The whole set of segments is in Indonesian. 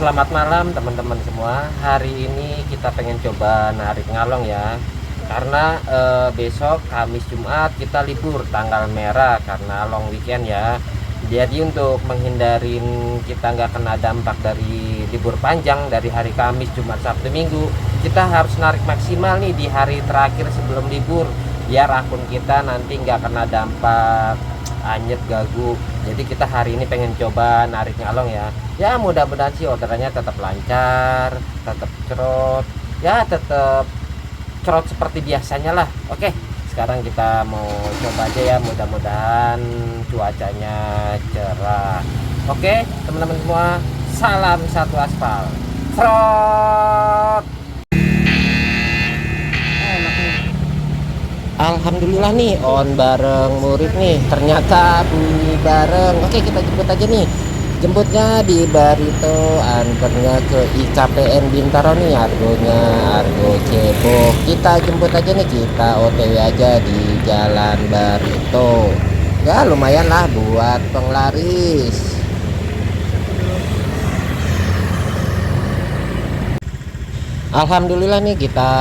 selamat malam teman-teman semua. Hari ini kita pengen coba narik ngalong ya. Karena besok Kamis Jumat kita libur tanggal merah karena long weekend ya. Jadi untuk menghindarin kita nggak kena dampak dari libur panjang dari hari Kamis, Jumat, Sabtu, Minggu, kita harus narik maksimal nih di hari terakhir sebelum libur biar akun kita nanti nggak kena dampak anyet gagu. Jadi kita hari ini pengen coba narik ngalong ya. Ya mudah-mudahan sih orderannya tetap lancar, tetap cerot, ya tetap cerot seperti biasanya lah. Oke, sekarang kita mau coba aja ya, mudah-mudahan cuacanya cerah. Oke teman-teman semua, salam satu aspal. Cerot. Alhamdulillah nih on bareng murid nih, ternyata bunyi bareng. Oke kita jemput aja nih, jemputnya di Barito, anternya ke IKPN Bintaro nih, argonya argo cebok. Kita jemput aja nih, kita OTW aja di Jalan Barito. Ya lumayan lah buat penglaris. Alhamdulillah nih kita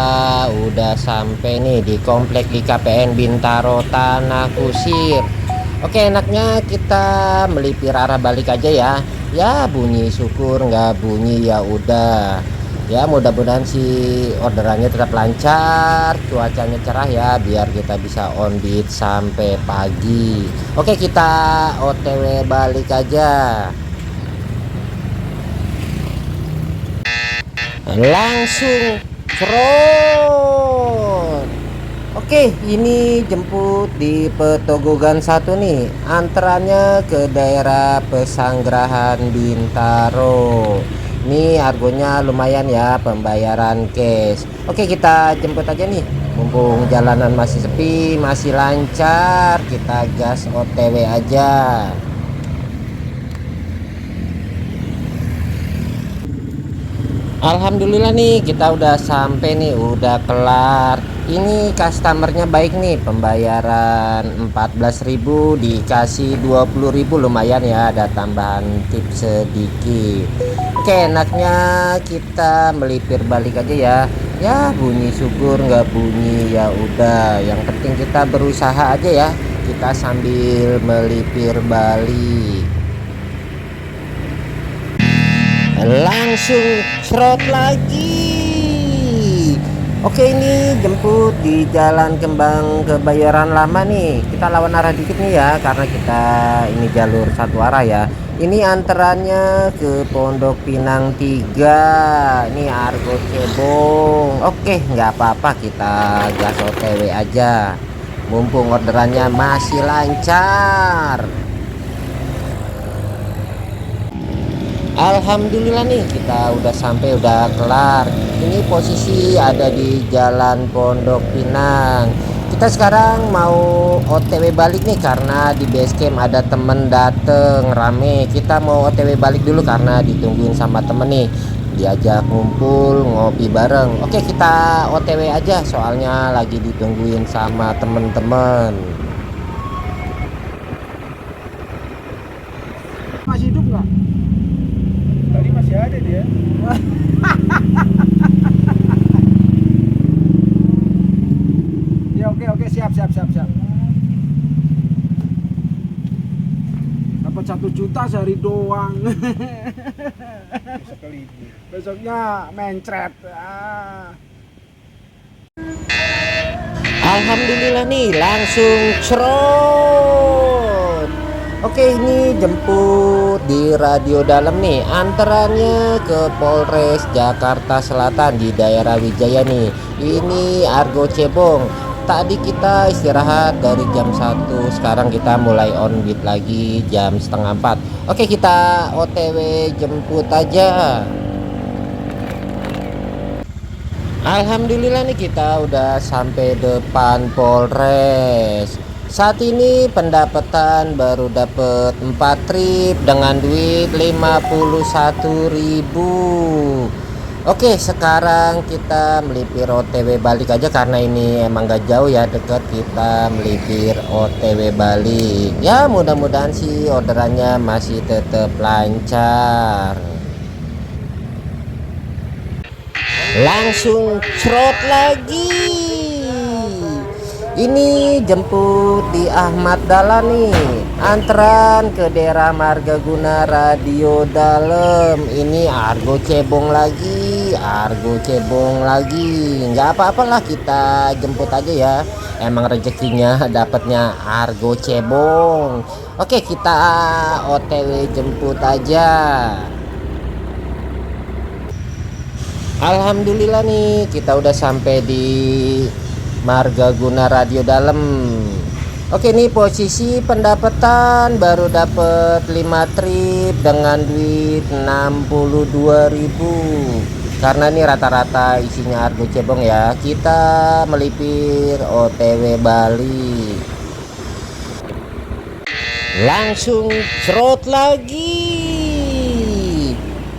udah sampai nih di komplek IKPN Bintaro Tanah Kusir. Oke, enaknya kita melipir arah balik aja ya. Ya bunyi syukur, nggak bunyi ya udah. Ya mudah-mudahan si orderannya tetap lancar, cuacanya cerah ya biar kita bisa on beat sampai pagi. Oke, kita OTW balik aja. Langsung front. Oke, ini jemput di Petogogan 1 nih, antarannya ke daerah Pesanggerahan Bintaro. Ini argonya lumayan ya, pembayaran cash. Oke kita jemput aja nih, mumpung jalanan masih sepi, masih lancar, kita gas OTW aja. Alhamdulillah nih kita udah sampai nih, udah kelar. Ini customernya baik nih, pembayaran 14.000 dikasih 20.000, lumayan ya, ada tambahan tips sedikit. Oke, enaknya kita melipir balik aja ya. Ya bunyi syukur nggak bunyi ya udah, yang penting kita berusaha aja ya, kita sambil melipir balik. Langsung serot lagi. Oke ini jemput di Jalan Kembang Kebayoran Lama nih, kita lawan arah dikit nih ya karena kita ini jalur satu arah ya. Ini antarannya ke Pondok Pinang 3, ini argo cebong. Oke nggak apa-apa, kita gas OTW aja mumpung orderannya masih lancar. Alhamdulillah nih kita udah sampai, udah kelar. Ini posisi ada di Jalan Pondok Pinang. Kita sekarang mau OTW balik nih karena di base camp ada temen dateng rame. Kita mau OTW balik dulu karena ditungguin sama temen nih, diajak ngumpul ngopi bareng. Oke kita OTW aja soalnya lagi ditungguin sama temen-temen. Masih hidup nggak? Tadi masih ada dia. Ya oke siap. Dapat 1 juta sehari doang. Besoknya mencret. Alhamdulillah nih langsung cerot. Oke ini jemput di Radio Dalam nih, antarannya ke Polres Jakarta Selatan di daerah Wijaya nih. Ini argo cebong. Tadi kita istirahat dari jam 1, sekarang kita mulai on beat lagi jam setengah 4. Oke kita OTW jemput aja. Alhamdulillah nih kita udah sampai depan Polres. Saat ini pendapatan baru dapat 4 trip dengan duit 51.000. Oke sekarang kita melipir OTW balik aja karena ini emang gak jauh ya, deket. Kita melipir OTW balik. Ya mudah-mudahan sih orderannya masih tetap lancar. langsung cerot lagi. Ini jemput di Ahmad Dahlan nih, antran ke daerah Margaguna Radio Dalem. Ini argo cebong lagi, nggak apa-apalah, kita jemput aja ya, emang rezekinya dapatnya argo cebong. Oke, kita OTW jemput aja. Alhamdulillah nih, kita udah sampai di Margaguna Radio Dalem. Oke, nih posisi pendapatan baru dapet 5 trip dengan duit 62.000. Karena ini rata-rata isinya argo cebong ya. Kita melipir OTW Bali. Langsung cerot lagi.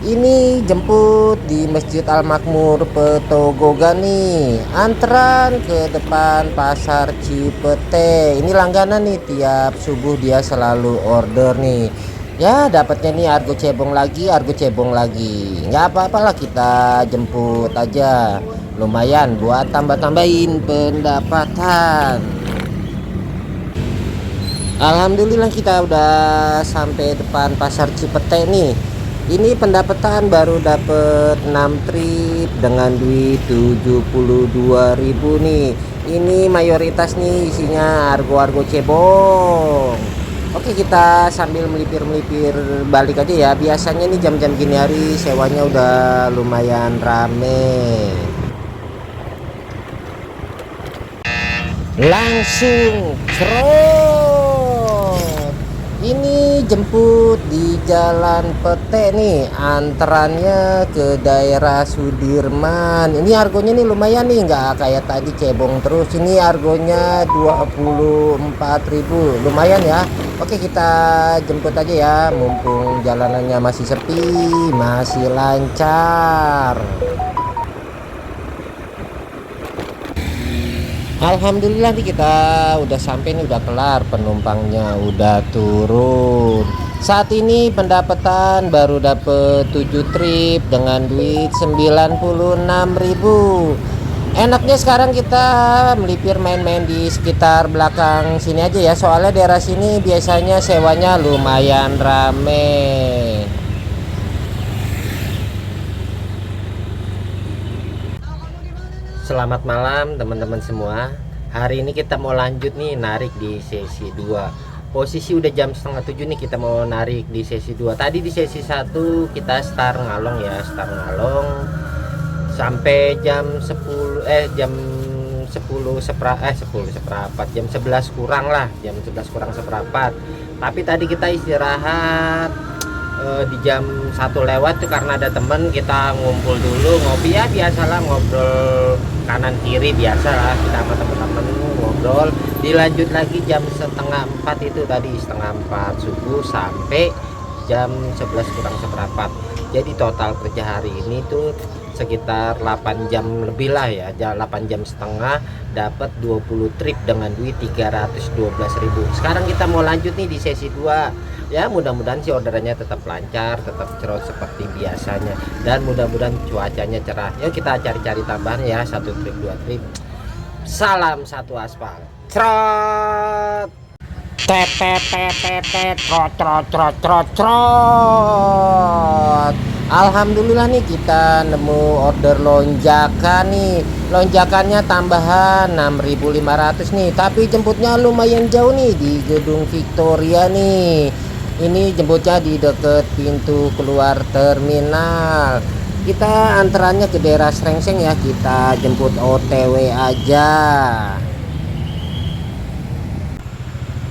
Ini jemput di Masjid Al Makmur Petogogan nih, antran ke depan Pasar Cipete. Ini langganan nih, tiap subuh dia selalu order nih. Ya, dapatnya nih argo cebong lagi, nggak apa-apalah, kita jemput aja, lumayan buat tambah-tambahin pendapatan. Alhamdulillah kita udah sampai depan Pasar Cipete nih. Ini pendapatan baru dapet 6 trip dengan duit 72.000 nih. Ini mayoritas nih isinya argo cebong. Oke, kita sambil melipir balik aja ya. Biasanya nih jam-jam gini hari sewanya udah lumayan rame. Langsung cerot. Ini jemput di Jalan Pete nih, antrannya ke daerah Sudirman. Ini argonya nih lumayan nih, nggak kayak tadi cebong terus. Ini argonya 24.000, lumayan ya. Oke, kita jemput aja ya, mumpung jalanannya masih sepi, masih lancar. Alhamdulillah nih, kita udah sampai nih, udah kelar, penumpangnya udah turun. Saat ini pendapatan baru dapet 7 trip dengan duit 96.000. Enaknya sekarang kita melipir main-main di sekitar belakang sini aja ya, soalnya daerah sini biasanya sewanya lumayan rame. Selamat malam teman-teman semua. Hari ini kita mau lanjut nih narik di sesi 2. Posisi udah jam setengah 7 nih, kita mau narik di sesi 2. Tadi di sesi 1 kita start ngalong ya, sampai jam 10 seperempat, jam 11 kurang lah, jam 11 kurang seperempat. Tapi tadi kita istirahat di jam 1 lewat tuh karena ada temen, kita ngumpul dulu, ngopi ya, biasalah ngobrol kanan kiri, biasalah kita sama temen-temen ngobrol. Dilanjut lagi jam setengah 4 itu tadi, setengah 4 subuh sampai jam 11 kurang seperempat. Jadi total kerja hari ini tuh sekitar 8 jam lebih lah ya, 8 jam setengah, dapat 20 trip dengan duit 312.000. Sekarang kita mau lanjut nih di sesi 2 ya, mudah-mudahan sih orderannya tetap lancar, tetap cerot seperti biasanya, dan mudah-mudahan cuacanya cerah. Yuk kita cari-cari tambahan ya, 1 trip 2 trip. Salam satu aspal, cerot. Trot. Alhamdulillah nih, kita nemu order lonjakan nih. Lonjakannya tambahan 6.500 nih, tapi jemputnya lumayan jauh nih, di Gedung Victoria nih. Ini jemputnya di deket pintu keluar terminal. Kita antarannya ke daerah Srengseng ya, kita jemput OTW aja.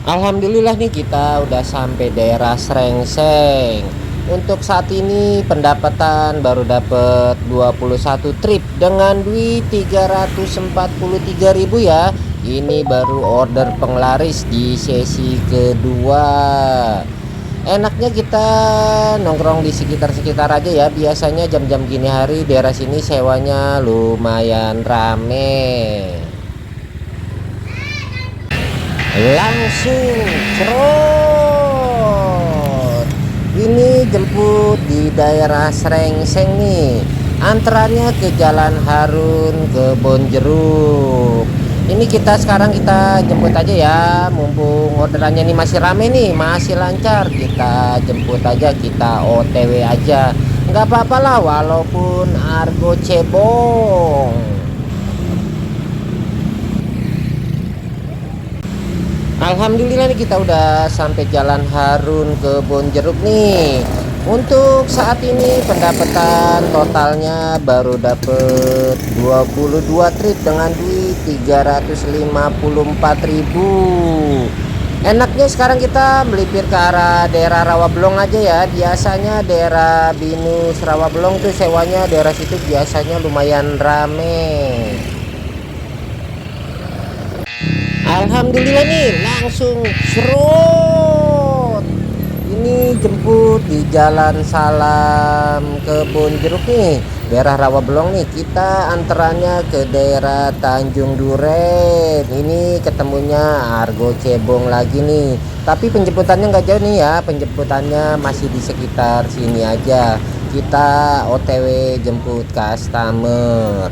Alhamdulillah nih, kita udah sampai daerah Srengseng. Untuk saat ini pendapatan baru dapat 21 trip dengan duit 343.000 ya. Ini baru order penglaris di sesi kedua. Enaknya kita nongkrong di sekitar-sekitar aja ya. Biasanya jam-jam gini hari daerah sini sewanya lumayan rame. Langsung cerot. Ini jemput di daerah Srengseng nih, Antarannya ke Jalan Harun Kebonjeruk. Ini sekarang kita jemput aja ya, mumpung orderannya nih masih rame nih, masih lancar. Kita jemput aja, kita OTW aja, nggak apa-apa lah walaupun argo cebong. Alhamdulillah nih kita udah sampai Jalan Harun Kebonjeruk nih. Untuk saat ini pendapatan totalnya baru dapet 22 trip dengan duit 354.000. Enaknya sekarang kita melipir ke arah daerah Rawabelong aja ya. Biasanya daerah Binus Rawabelong tuh sewanya daerah situ biasanya lumayan rame. Alhamdulillah nih langsung serut. Ini jemput di Jalan Salam Kebonjeruk nih, daerah Rawabelong nih. Kita anterannya ke daerah Tanjung Duren. Ini ketemunya argo cebong lagi nih. Tapi penjemputannya nggak jauh nih ya, penjemputannya masih di sekitar sini aja. Kita OTW jemput customer.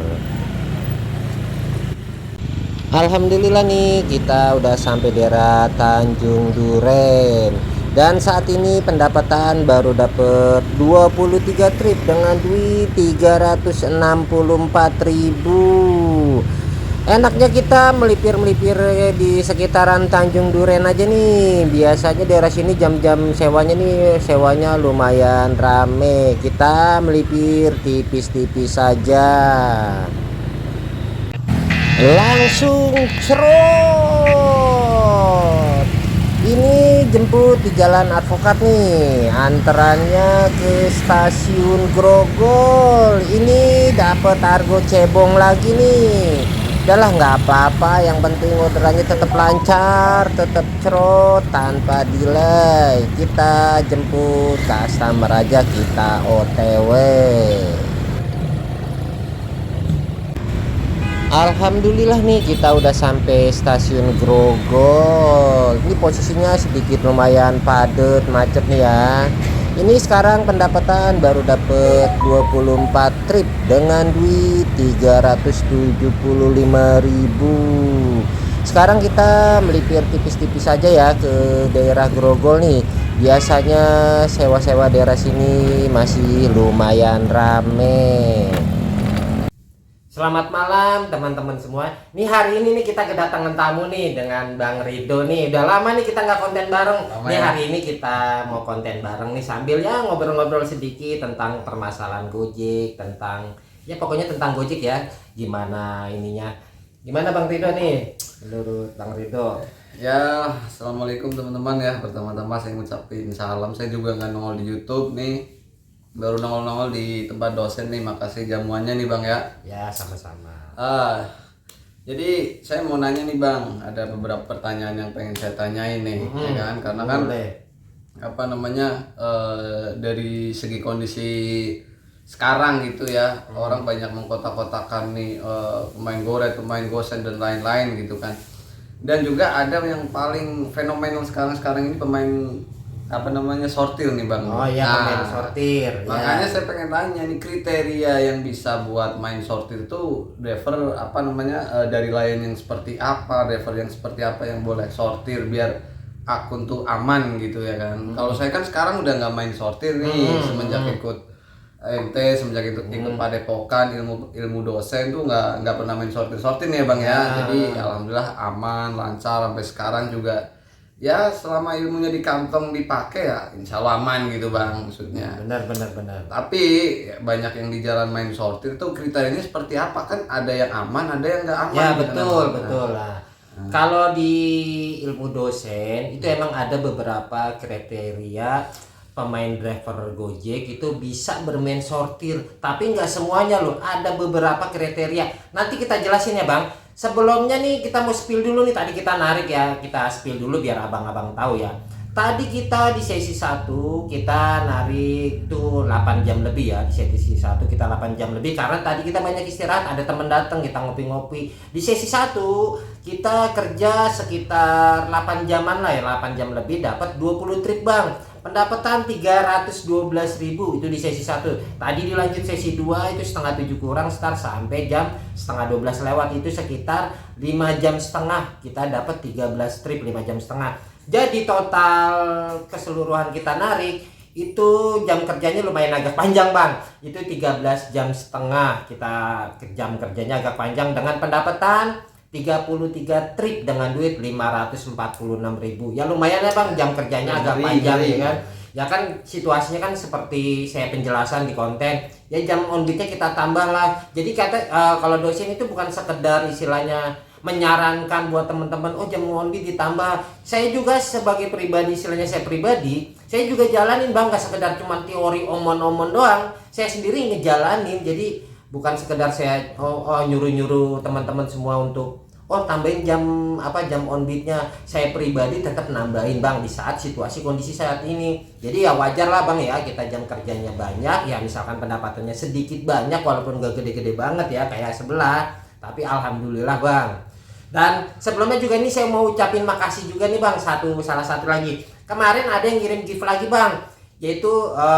Alhamdulillah nih kita udah sampai daerah Tanjung Duren. Dan saat ini pendapatan baru dapet 23 trip dengan duit 364.000. Enaknya kita melipir-melipir di sekitaran Tanjung Duren aja nih. Biasanya daerah sini jam-jam sewanya nih, sewanya lumayan rame. Kita melipir tipis-tipis saja. Langsung cerot. Ini jemput di Jalan Advokat nih, anterannya ke Stasiun Grogol. Ini dapat argo cebong lagi nih. Udahlah nggak apa-apa, yang penting orderannya tetap lancar, tetap cerot tanpa delay. Kita jemput customer aja, kita OTW. Alhamdulillah nih kita udah sampai Stasiun Grogol. Ini posisinya sedikit lumayan padat, macet nih ya. Ini sekarang pendapatan baru dapet 24 trip dengan duit 375.000. Sekarang kita melipir tipis-tipis aja ya ke daerah Grogol nih. Biasanya sewa-sewa daerah sini masih lumayan rame. Selamat malam teman-teman semua. Nih hari ini nih kita kedatangan tamu nih dengan Bang Rido nih. Udah lama nih kita nggak konten bareng. Nih hari ini kita mau konten bareng nih sambil ya ngobrol-ngobrol sedikit tentang permasalahan Gojek, tentang ya pokoknya tentang Gojek ya. Gimana ininya? Gimana Bang Rido nih? Menurut Bang Rido? Ya, assalamualaikum teman-teman ya. Pertama-tama saya ngucapin salam. Saya juga nggak nongol di YouTube nih. Baru nongol-nongol di tempat dosen nih. Makasih jamuannya nih Bang ya. Ya sama-sama. Jadi saya mau nanya nih Bang, ada beberapa pertanyaan yang pengen saya tanyain nih, ya kan? Karena kan apa namanya dari segi kondisi sekarang gitu ya, orang banyak mengkotak-kotakan nih pemain goret, pemain gosen dan lain-lain gitu kan. Dan juga ada yang paling fenomenal sekarang ini pemain apa namanya sortir nih Bang. Oh iya, pemain sortir. Makanya saya pengen tanya nih kriteria yang bisa buat main sortir itu driver apa namanya dari lain yang seperti apa, driver yang seperti apa yang boleh sortir biar akun tuh aman gitu ya kan. Kalau saya kan sekarang udah nggak main sortir nih semenjak ikut semenjak ikut padepokan ilmu dosen tuh nggak pernah main sortir nih ya Bang ya. Jadi alhamdulillah aman lancar sampai sekarang juga. Ya selama ilmunya di kantong dipakai ya insya Allah aman gitu Bang maksudnya. Benar. Tapi banyak yang di jalan main sortir tuh kriterianya seperti apa, kan ada yang aman ada yang nggak aman. Ya gitu, betul lah. Kalau di ilmu dosen itu emang ada beberapa kriteria pemain driver Gojek itu bisa bermain sortir, tapi nggak semuanya loh. Ada beberapa kriteria. Nanti kita jelasin ya Bang. Sebelumnya nih kita mau spill dulu nih, tadi kita narik ya, kita spill dulu biar abang-abang tahu ya. Tadi kita di sesi 1 kita narik tuh 8 jam lebih ya. Di sesi 1 kita 8 jam lebih karena tadi kita banyak istirahat, ada temen datang, kita ngopi-ngopi. Di sesi 1 kita kerja sekitar 8 jaman lah ya, 8 jam lebih dapat 20 trip Bang. pendapatan 312.000 itu di sesi 1. Tadi dilanjut sesi 2 itu setengah 7 kurang start sampai jam setengah 12 lewat, itu sekitar 5 jam setengah kita dapat 13 trip 5 jam setengah. Jadi total keseluruhan kita narik itu jam kerjanya lumayan agak panjang bang, itu 13 jam setengah kita jam kerjanya agak panjang dengan pendapatan 33 trip dengan duit 546.000. Ya lumayan ya bang, jam kerjanya agak panjang ya kan. Ya kan situasinya kan seperti saya penjelasan di konten. Ya jam on beatnya kita tambah lah. Jadi kata kalau dosen itu bukan sekedar istilahnya menyarankan buat teman-teman oh jam on beat ditambah. Saya juga sebagai pribadi, istilahnya saya pribadi, saya juga jalanin bang, gak sekedar cuma teori omon-omon doang. Saya sendiri ngejalanin. Jadi bukan sekedar saya nyuruh-nyuruh teman-teman semua untuk tambahin jam on beatnya. Saya pribadi tetap nambahin bang di saat situasi kondisi saat ini. Jadi ya wajar lah bang ya, kita jam kerjanya banyak ya, misalkan pendapatannya sedikit banyak walaupun gak gede-gede banget ya kayak sebelah, tapi alhamdulillah bang. Dan sebelumnya juga ini saya mau ucapin makasih juga nih bang, salah satu lagi kemarin ada yang ngirim gift lagi bang, yaitu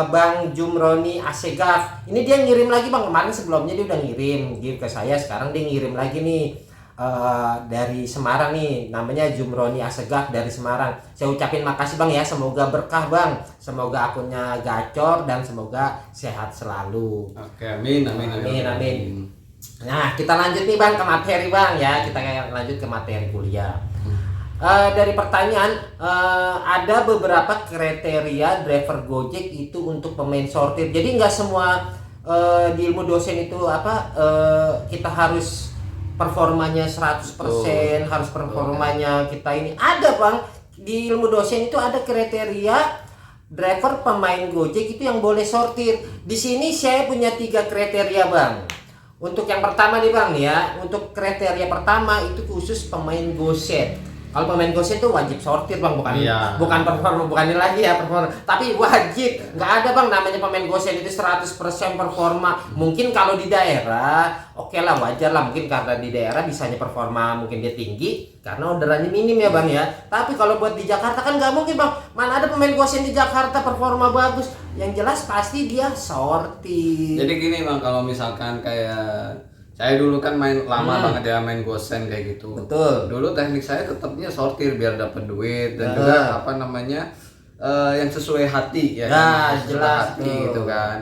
Bang Jumroni Asegaf. Ini dia ngirim lagi bang, kemarin sebelumnya dia udah ngirim gift ke saya, sekarang dia ngirim lagi nih dari Semarang nih, namanya Jumroni Asegaf dari Semarang. Saya ucapin makasih bang ya, semoga berkah bang, semoga akunnya gacor dan semoga sehat selalu. Oke, amin. Nah kita lanjut nih bang ke materi bang ya, kita lanjut ke materi kuliah. Dari pertanyaan, ada beberapa kriteria driver Gojek itu untuk pemain sortir. Jadi nggak semua di ilmu dosen itu kita harus performanya 100%, harus performanya kita ini. Ada bang, di ilmu dosen itu ada kriteria driver pemain Gojek itu yang boleh sortir. Di sini saya punya 3 kriteria bang. Untuk yang pertama nih bang ya, untuk kriteria pertama itu khusus pemain GoSet. Kalau pemain GoSet itu wajib sortir bang, bukan performa, bukan ini lagi ya performa, tapi wajib. Nggak ada bang namanya pemain GoSet itu 100% performa. Mungkin kalau di daerah oke lah, wajar lah, mungkin karena di daerah bisanya performa mungkin dia tinggi karena orderannya minim ya bang ya. Tapi kalau buat di Jakarta kan nggak mungkin bang, mana ada pemain GoSet di Jakarta performa bagus. Yang jelas pasti dia sortir. Jadi gini bang, kalau misalkan kayak saya dulu kan main lama banget ya, main gosen kayak gitu. Betul. Dulu teknik saya tetapnya sortir biar dapat duit dan juga yang sesuai hati ya. Nah, kan? jelas hati tuh. gitu kan.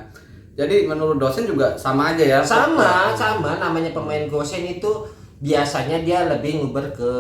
Jadi menurut dosen juga sama aja ya. Sama namanya pemain gosen itu biasanya dia lebih nguber ke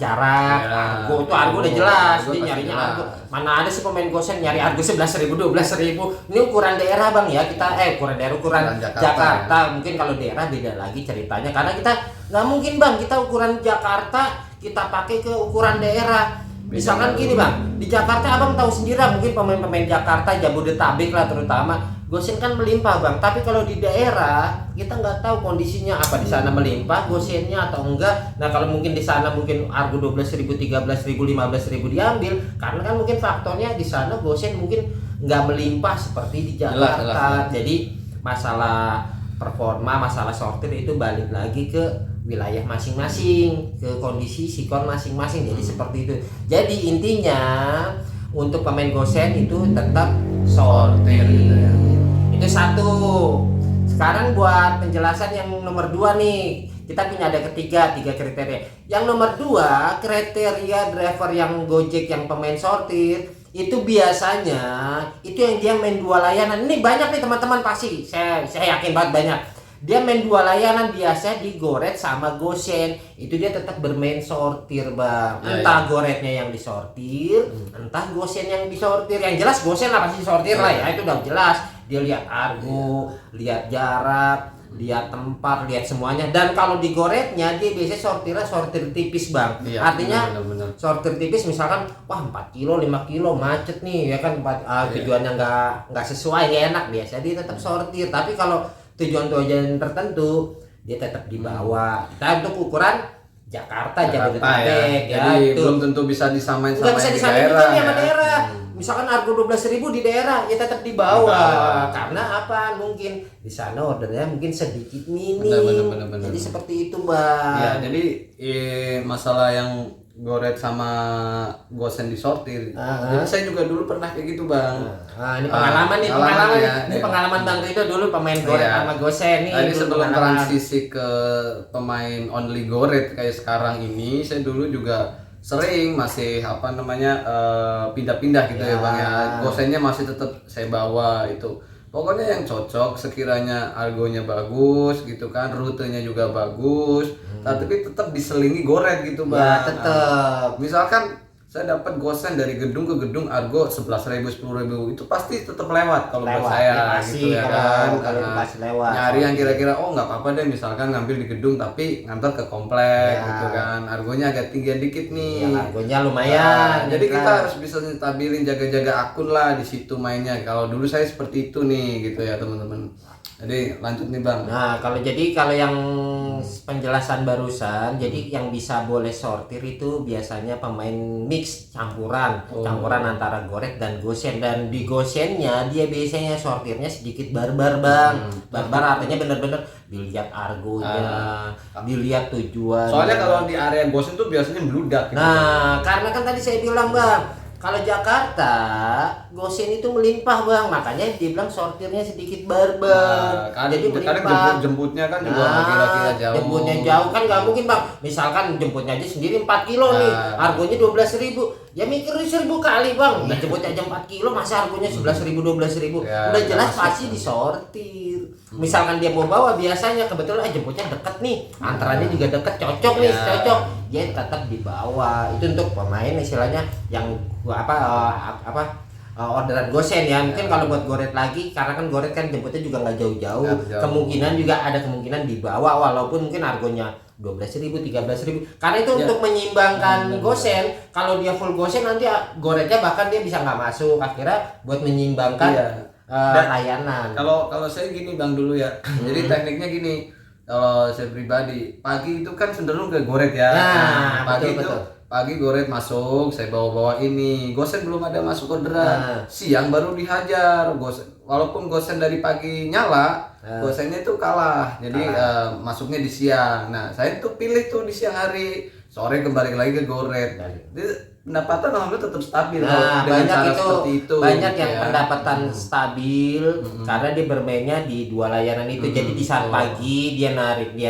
jarak, Ya, argo udah jelas, argo dia pasti nyarinya jelas. argo. Mana ada sih pemain gosen nyari argo 11.000 12.000. Ini ukuran daerah bang ya, kita ukuran daerah, ukuran Jakarta. Mungkin kalau daerah beda lagi ceritanya, karena kita nggak mungkin bang kita ukuran Jakarta kita pakai ke ukuran daerah. Misalkan gini bang, di Jakarta abang tahu sendiri lah, mungkin pemain-pemain Jakarta Jabodetabek lah terutama gosen kan melimpah bang. Tapi kalau di daerah kita nggak tahu kondisinya apa di sana melimpah gosennya atau enggak. Nah kalau mungkin di sana mungkin argo 12.000 13.000 15.000 diambil, karena kan mungkin faktornya di sana gosen mungkin nggak melimpah seperti di Jakarta. Jelas. Jadi masalah performa, masalah sortir itu balik lagi ke wilayah masing-masing, ke kondisi sikon masing-masing. Jadi seperti itu. Jadi intinya untuk pemain gosen itu tetap sortir. Itu satu. Sekarang buat penjelasan yang nomor 2 nih, kita punya ada tiga kriteria. Yang nomor 2 kriteria driver yang Gojek yang pemain sortir itu biasanya itu yang dia main 2 layanan. Ini banyak nih teman-teman, pasti saya yakin banget banyak. Dia main 2 layanan, biasa di Goret sama Gosen. Itu dia tetap bermain sortir bang. Entah Goretnya yang disortir, entah Gosen yang disortir. Yang jelas Gosen lah pasti disortir lah ya, itu udah jelas. Dia lihat argo, lihat jarak, lihat tempat, lihat semuanya. Dan kalau di Goretnya dia biasanya sortir tipis bang. Artinya bener. Sortir tipis misalkan 4 kilo 5 kilo macet nih ya kan, tujuannya nggak sesuai, nggak enak, biasa dia tetap sortir. Tapi kalau tujuan tertentu dia tetap dibawa. Kita untuk ukuran Jakarta Jabodetabek ya. Jadi itu belum tentu bisa disamain nggak sama bisa yang di disamain daerah. juga sama daerah. Misalkan harga 12.000 di daerah ya tetap dibawa. Karena apa? Mungkin di sana ordernya mungkin sedikit minim. Bener. Jadi seperti itu bang. Ya, jadi masalah yang goret sama gosen disortir. Jadi saya juga dulu pernah kayak gitu bang. Ini pengalaman nih, pengalaman ya, ini pengalaman Bang Rido dulu pemain goret Iya. sama gosen nih. Tadi dulu sebelum pengalaman. transisi ke pemain only goret kayak sekarang ini, saya dulu juga sering masih apa namanya pindah-pindah gitu ya bang ya. Gosennya masih tetap saya bawa itu. Pokoknya yang cocok sekiranya argonya bagus gitu kan, rutenya juga bagus, tapi tetap diselingi goret gitu bang. Ya, tetap. Misalkan saya dapat gosen dari gedung ke gedung argo 11.000 10.000 itu pasti tetap lewat kalau buat Lewat, saya ya pasti, gitu ya kalau kan. itu Karena pasti lewat. nyari yang kira-kira oh nggak apa-apa deh misalkan ngambil di gedung tapi ngantar ke komplek gitu kan, argonya agak tinggi dikit nih. Ya, argonya lumayan. Jadi kan. kita harus bisa stabilin, jaga-jaga akun lah di situ mainnya. Kalau dulu saya seperti itu nih gitu ya teman-teman. Jadi lanjut nih bang. Nah, kalau yang penjelasan barusan, jadi yang bisa boleh sortir itu biasanya pemain mix campuran antara goret dan gosen, dan di gosennya dia biasanya sortirnya sedikit barbar bang. Barbar artinya bener-bener dilihat argonya, dilihat tujuan. Soalnya kalau di area gosen tuh biasanya meludak. Gitu. Nah, karena kan tadi saya bilang bang, kalau Jakarta gosen itu melimpah bang, makanya dibilang sortirnya sedikit barbar. Kan, Jadi kadang melimpah. jemputnya kan juga nggak kira-kira jauh. Jemputnya jauh kan nggak mungkin bang. Misalkan jemputnya aja sendiri 4 kilo nih, harganya 12.000. Ya mikir 1.000 kali bang. Nah, jemputnya aja 4 kilo, masa harganya 11.000 12.000. Ya, Udah jelas masuk. pasti disortir. Misalkan dia mau bawa biasanya kebetulan jemputnya deket nih, antaranya juga deket, cocok nih, cocok. Dia tetap dibawa. Itu untuk pemain istilahnya yang orderan gosen ya. Mungkin kalau buat goret lagi, karena kan goret kan jemputnya juga nggak jauh-jauh, kemungkinan juga ada kemungkinan dibawa walaupun mungkin harganya 12.000 13.000, karena itu untuk menyeimbangkan gosen. Kalau dia full gosen nanti goretnya bahkan dia bisa nggak masuk, akhirnya buat menyeimbangkan layanan. Kalau saya gini bang dulu ya, jadi tekniknya gini. Kalau saya pribadi pagi itu kan cenderung ke goret ya. Nah, pagi betul. Pagi goret masuk, saya bawa ini. Gosen belum ada masuk orderan. Siang baru dihajar. Walaupun gosen dari pagi nyala, gosennya itu kalah. Jadi masuknya di siang. Nah, saya tuh pilih tuh di siang hari. Sore kembali lagi ke goret. Jadi pendapatan alhamdulillah tetap stabil. Nah, dengan banyak cara itu, seperti itu. banyak yang ya. pendapatan stabil karena dia bermainnya di dua layanan itu. Jadi di saat pagi dia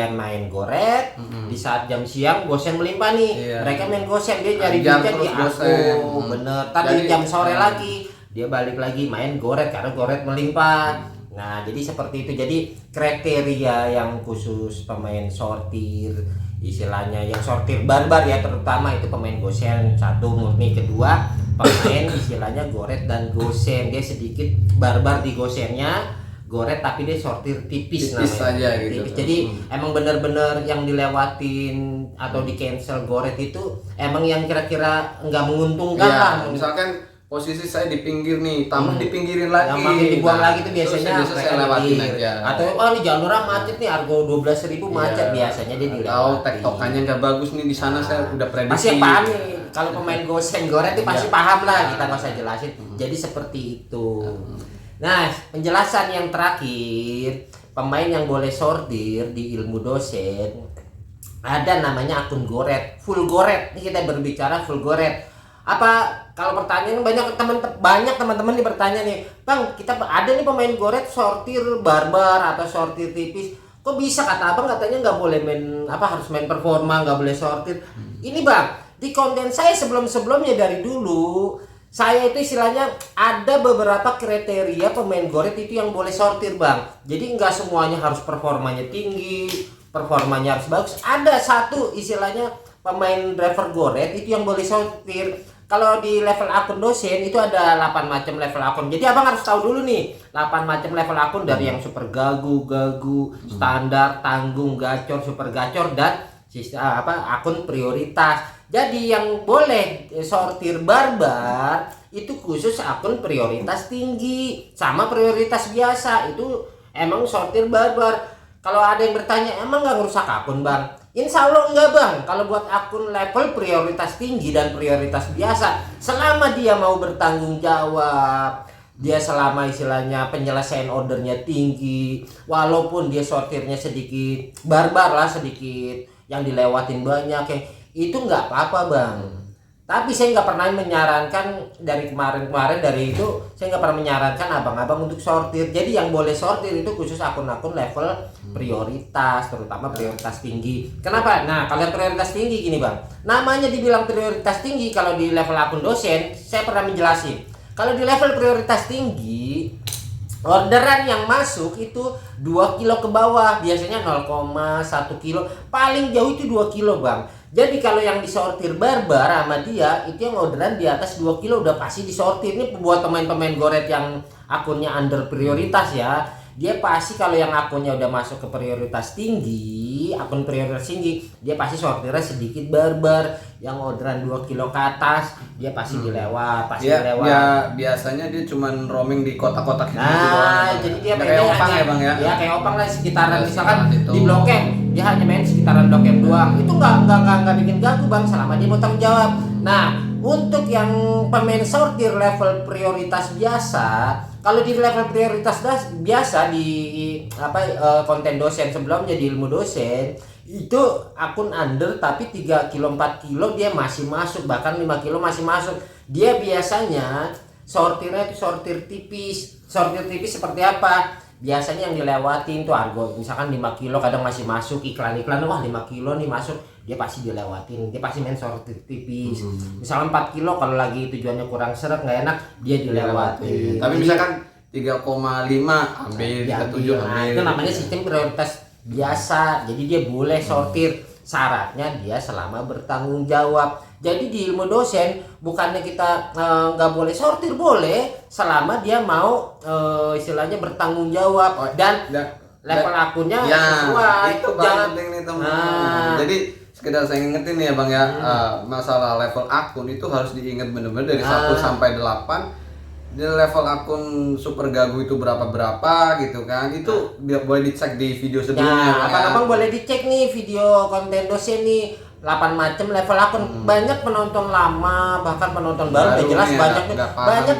main goret, di saat jam siang gosen melimpah nih. Mereka main gosen, dia cari duitnya di aku. Bener. Tapi jam sore lagi dia balik lagi main goret karena goret melimpah. Nah, jadi seperti itu. Jadi kriteria yang khusus pemain sortir, istilahnya yang sortir barbar ya, terutama itu pemain gosen satu murni, kedua pemain istilahnya goret dan gosen, dia sedikit barbar di gosennya, goret tapi dia sortir tipis namanya, saja gitu. tipis. Jadi emang bener-bener yang dilewatin atau di cancel goret itu emang yang kira-kira nggak menguntungkan Ya, lah. misalkan posisi saya di pinggir nih, tambah dipinggirin lagi. Yang makin dibuang lagi itu itu biasanya biasa saya lewatin aja. Atau ini jalurnya macet nih, harga 12.000 macet, biasanya dia dilewatin. Atau tektokannya nggak bagus nih di sana, saya udah prediksi. Pasti paham nih, kalau pemain gosen goret itu pasti paham lah, kita nggak usah jelasin. Jadi seperti itu. Nah, penjelasan yang terakhir, pemain yang boleh sortir di ilmu dosen ada namanya akun goret, full goret. Ini kita berbicara full goret. Apa kalau pertanyaan banyak teman-teman nih bertanya nih, Bang, kita ada nih pemain goret sortir barbar atau sortir tipis. Kok bisa, kata Abang katanya nggak boleh harus main performa, nggak boleh sortir. Ini Bang, di konten saya sebelumnya dari dulu saya itu istilahnya ada beberapa kriteria pemain goret itu yang boleh sortir Bang. Jadi nggak semuanya harus performanya tinggi, performanya harus bagus. Ada satu istilahnya pemain driver goret itu yang boleh sortir. Kalau di level akun dosen itu ada 8 macam level akun. Jadi Abang harus tahu dulu nih 8 macam level akun, dari yang super gagu, standar, tanggung, gacor, super gacor, dan akun prioritas. Jadi yang boleh sortir barbar itu khusus akun prioritas tinggi sama prioritas biasa, itu emang sortir barbar. Kalau ada yang bertanya, emang nggak ngerusak akun Bang? Insya Allah enggak Bang. Kalau buat akun level prioritas tinggi dan prioritas biasa, selama dia mau bertanggung jawab, dia selama istilahnya penyelesaian ordernya tinggi, walaupun dia sortirnya sedikit barbar lah, sedikit yang dilewatin banyak, itu nggak apa-apa bang. Tapi saya nggak pernah menyarankan, dari kemarin dari itu saya nggak pernah menyarankan abang-abang untuk sortir. Jadi yang boleh sortir itu khusus akun-akun level prioritas, terutama prioritas tinggi. Kenapa? Nah kalau prioritas tinggi gini bang, namanya dibilang prioritas tinggi. Kalau di level akun dosen saya pernah menjelasin, kalau di level prioritas tinggi orderan yang masuk itu 2 kilo ke bawah, biasanya 0,1 kilo, paling jauh itu 2 kilo bang. Jadi kalau yang disortir barbar sama dia, itu yang orderan di atas 2 kilo udah pasti disortir. Ini buat pemain-pemain goret yang akunnya under prioritas ya. Dia pasti kalau yang akunnya udah masuk ke prioritas tinggi, akun prioritas tinggi, dia pasti sortirnya sedikit barbar. Yang orderan 2 kilo ke atas, dia pasti dilewat, pasti dilewat. Ya biasanya dia cuman roaming di kota-kota gitu Nah, doang. jadi dia kayak opang hanya, ya bang ya. Ya kayak opang lah, sekitaran Ya, misalkan itu. di Blok M, dia hanya main sekitaran Blok M doang. Itu nggak bikin ganggu bang, selama dia mau tanggung jawab. Nah, untuk yang pemain sortir level prioritas biasa, kalau di level prioritas biasa di konten dosen sebelumnya di ilmu dosen, itu akun under tapi 3 kilo 4 kilo dia masih masuk, bahkan 5 kilo masih masuk. Dia biasanya sortirnya itu sortir tipis. Sortir tipis seperti apa? Biasanya yang dilewatin tuh argo, misalkan 5 kilo kadang masih masuk iklan-iklan, wah 5 kilo nih masuk, dia pasti dilewatin, dia pasti main sortir tipis. Misalkan 4 kilo kalau lagi tujuannya kurang seret nggak enak, dia dilewatin. Tapi Jadi, misalkan 3,5 ambil, diambil. 37 Nah, ambil. itu namanya sistem prioritas biasa. Jadi dia boleh sortir, syaratnya dia selama bertanggung jawab. Jadi di ilmu dosen bukannya kita nggak boleh sortir, boleh selama dia mau istilahnya bertanggung jawab dan level akunnya sesuai. Itu Jangan penting nih teman-teman. Jadi sekedar saya ingetin ya bang ya, masalah level akun itu harus diingat benar-benar dari 1 sampai 8. Di level akun super gagu itu berapa gitu kan, itu boleh dicek di video sebelumnya. Nah, abang-abang boleh dicek nih video konten dosen nih, 8 macam level akun. Banyak penonton lama, bahkan penonton baru udah jelas banyak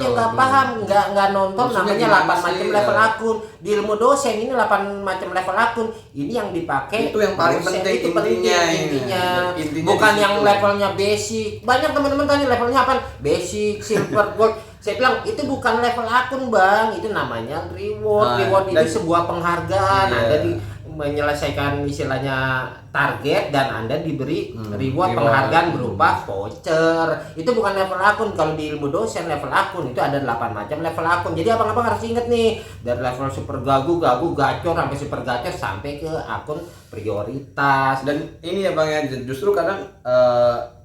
yang nggak paham, nggak nonton. Maksudnya namanya 8 macam sih, level ya? akun. Di ilmu dosen ini 8 macam level akun. Ini yang dipakai Itu yang paling dosen, penting, itu intinya. Intinya di bukan yang situ. levelnya basic. Banyak teman-teman tanya levelnya apa? Basic, silver, gold. Saya bilang itu bukan level akun bang, itu namanya reward. Reward itu sebuah penghargaan. Anda menyelesaikan istilahnya target dan Anda diberi reward penghargaan berupa voucher. Itu bukan level akun. Kalau di ilmu dosen level akun itu ada 8 macam level akun. Jadi abang-abang harus ingat nih, dari level super gagu, gacor sampai super gacor sampai ke akun prioritas. Dan ini ya bang ya, justru kadang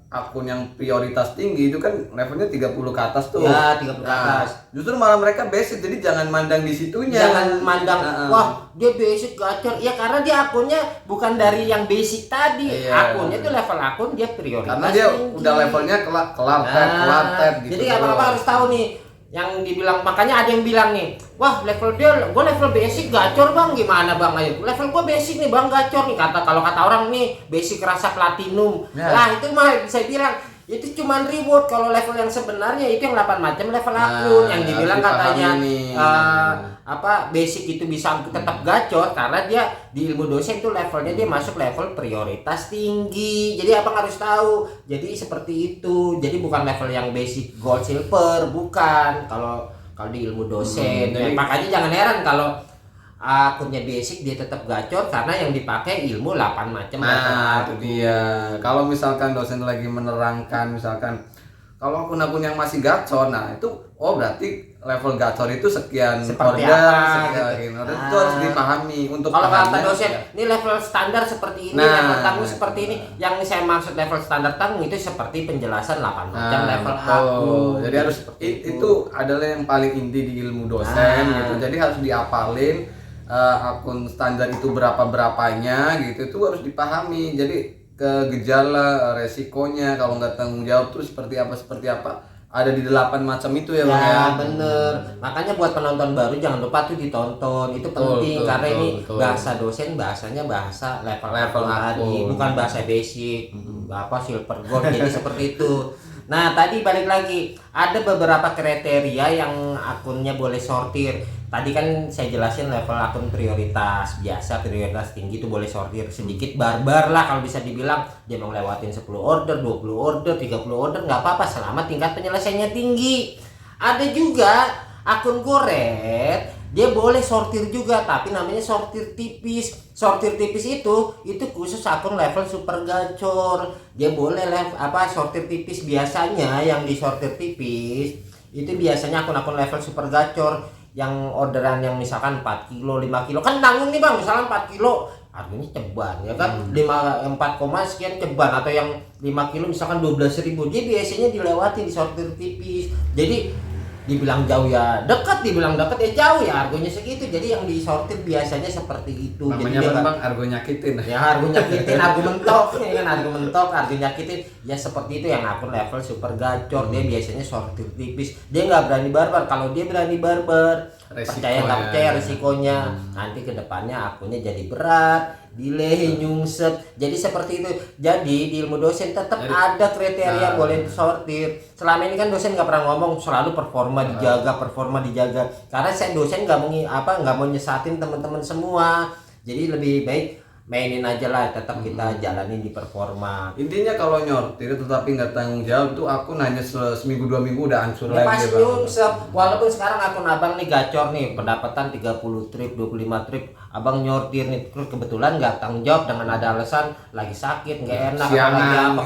akun yang prioritas tinggi itu kan levelnya 30 ke atas tuh. Ya, 30 ke atas. Justru malah mereka basic, jadi jangan mandang di situnya. Jangan mandang, wah dia basic gacor. Ya karena dia akunnya bukan dari yang basic tadi. Iya. Akunnya tuh level akun dia prioritas Karena dia tinggi. udah levelnya kelar tet gitu. Jadi apa-apa harus tahu nih. Yang dibilang, makanya ada yang bilang nih, wah level dia, gue level basic gacor bang, gimana bang? Ayo, level gue basic nih bang gacor nih, kalau kata orang nih basic rasa platinum. Lah itu mah saya bilang itu cuman reward. Kalau level yang sebenarnya itu yang 8 macam level akun yang dibilang katanya basic itu bisa tetap gacor karena dia di ilmu dosen itu levelnya dia masuk level prioritas tinggi. Jadi abang harus tahu. Jadi seperti itu. Jadi bukan level yang basic gold silver, bukan. Kalau di ilmu dosen. Makanya jangan heran kalau akunnya basic dia tetap gacor karena yang dipakai ilmu 8 macam. Nah, itu dia. Kalau misalkan dosen lagi menerangkan misalkan kalau akun-akun yang masih gacor, nah itu berarti level gacor itu sekian Seperti order, apa, sekian order itu harus dipahami untuk kalau kata pahamnya. dosen, ini level standar seperti ini, level tanggung seperti ini. Yang saya maksud level standar tanggung itu seperti penjelasan 8 macam level akun. Jadi harus itu adalah yang paling inti di ilmu dosen gitu. Jadi harus diapalin akun standar itu berapanya gitu, itu harus dipahami. Jadi ke gejala resikonya kalau nggak tanggung jawab tuh seperti apa ada di 8 macam itu ya bang ya. Bener, makanya buat penonton baru jangan lupa tuh ditonton, itu penting karena ini bahasa dosen bahasanya bahasa level tadi, bukan bahasa basic silver gold. Jadi seperti itu. Nah, tadi balik lagi, ada beberapa kriteria yang akunnya boleh sortir. Tadi kan saya jelasin level akun prioritas biasa, prioritas tinggi itu boleh sortir, sedikit barbar lah kalau bisa dibilang. Dia mau lewatin 10 order, 20 order, 30 order nggak apa-apa selama tingkat penyelesaiannya tinggi. Ada juga akun goret, dia boleh sortir juga tapi namanya sortir tipis. Sortir tipis itu khusus akun level super gacor. Dia boleh sortir tipis. Biasanya yang disortir tipis itu biasanya akun-akun level super gacor yang orderan yang misalkan 4 kilo 5 kilo kan tanggung nih bang, misalkan 4 kilo harganya ceban ya kan, 4, sekian ceban, atau yang 5 kilo misalkan 12.000, dia biasanya dilewati di sortir tipis. Jadi dibilang jauh ya dekat, dibilang dekat ya jauh, ya harganya segitu. Jadi yang disortir biasanya seperti itu. Namanya jadi bang argo nyakitin ya, harga nyakitin, harga mentok ya kan, harga mentok, harga nyakitin ya seperti itu. Yang akun level super gacor dia biasanya sortir tipis, dia nggak berani barbar. Kalau dia berani barbar, percaya nggak percaya risikonya nanti kedepannya akunnya jadi berat, delay, nyungsep. Jadi seperti itu. Jadi di ilmu dosen tetap ada kriteria boleh disortir. Selama ini kan dosen nggak pernah ngomong, selalu performa dijaga. Karena saya dosen nggak mau nyesatin teman-teman semua. Jadi lebih baik mainin aja lah, tetap kita jalanin di performa. Intinya kalau nyortir tetapi nggak tanggung jawab tuh aku hanya seminggu 2 minggu udah hancur Ya, lagi pasti bang. nyungsep. Walaupun sekarang akun abang nih gacor nih, pendapatan 30 trip 25 trip, abang nyortir nih terus kebetulan nggak tanggung jawab dengan ada alasan lagi sakit nggak enak,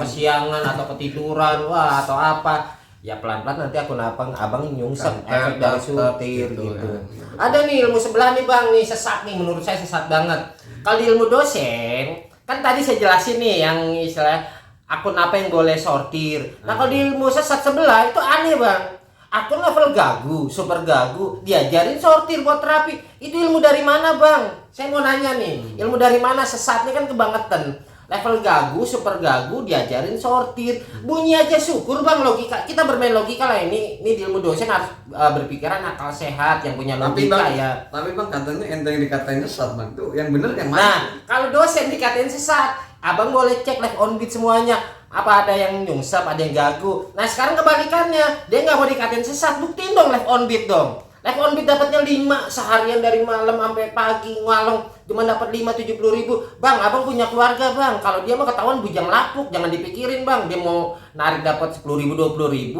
kesiangan atau ketiduran atau apa, ya pelan-pelan nanti akun abang nyungsep efek dari sortir gitu. Ada nih ilmu sebelah nih bang, nih sesat nih, menurut saya sesat banget. Kalau di ilmu dosen kan tadi saya jelasin nih yang istilah akun apa yang boleh sortir. Nah kalau di ilmu sesat sebelah itu aneh bang, akun level gagu, super gagu diajarin sortir buat terapi. Itu ilmu dari mana bang? Saya mau nanya nih, ilmu dari mana? Sesatnya kan kebangetan. Level gagu, super gagu diajarin sortir. Bunyi aja syukur bang, logika. Kita bermain logika lah, ini di ilmu dosen harus berpikiran akal sehat, yang punya logika ya. Tapi bang katanya ente yang dikatain sesat bang, tuh yang bener yang mana? Nah, kalau dosen dikatain sesat, abang boleh cek live on beat semuanya. Apa ada yang nyungsep, ada yang gagu. Nah sekarang kebalikannya, dia nggak mau dikatain sesat, buktiin dong live on beat dong. Live on beat dapatnya 5 seharian dari malam sampai pagi ngalong, cuma dapat 5-70.000. Bang, abang punya keluarga bang. Kalau dia mah ketahuan bujang lapuk, jangan dipikirin bang. Dia mau narik dapat 10.000 20.000,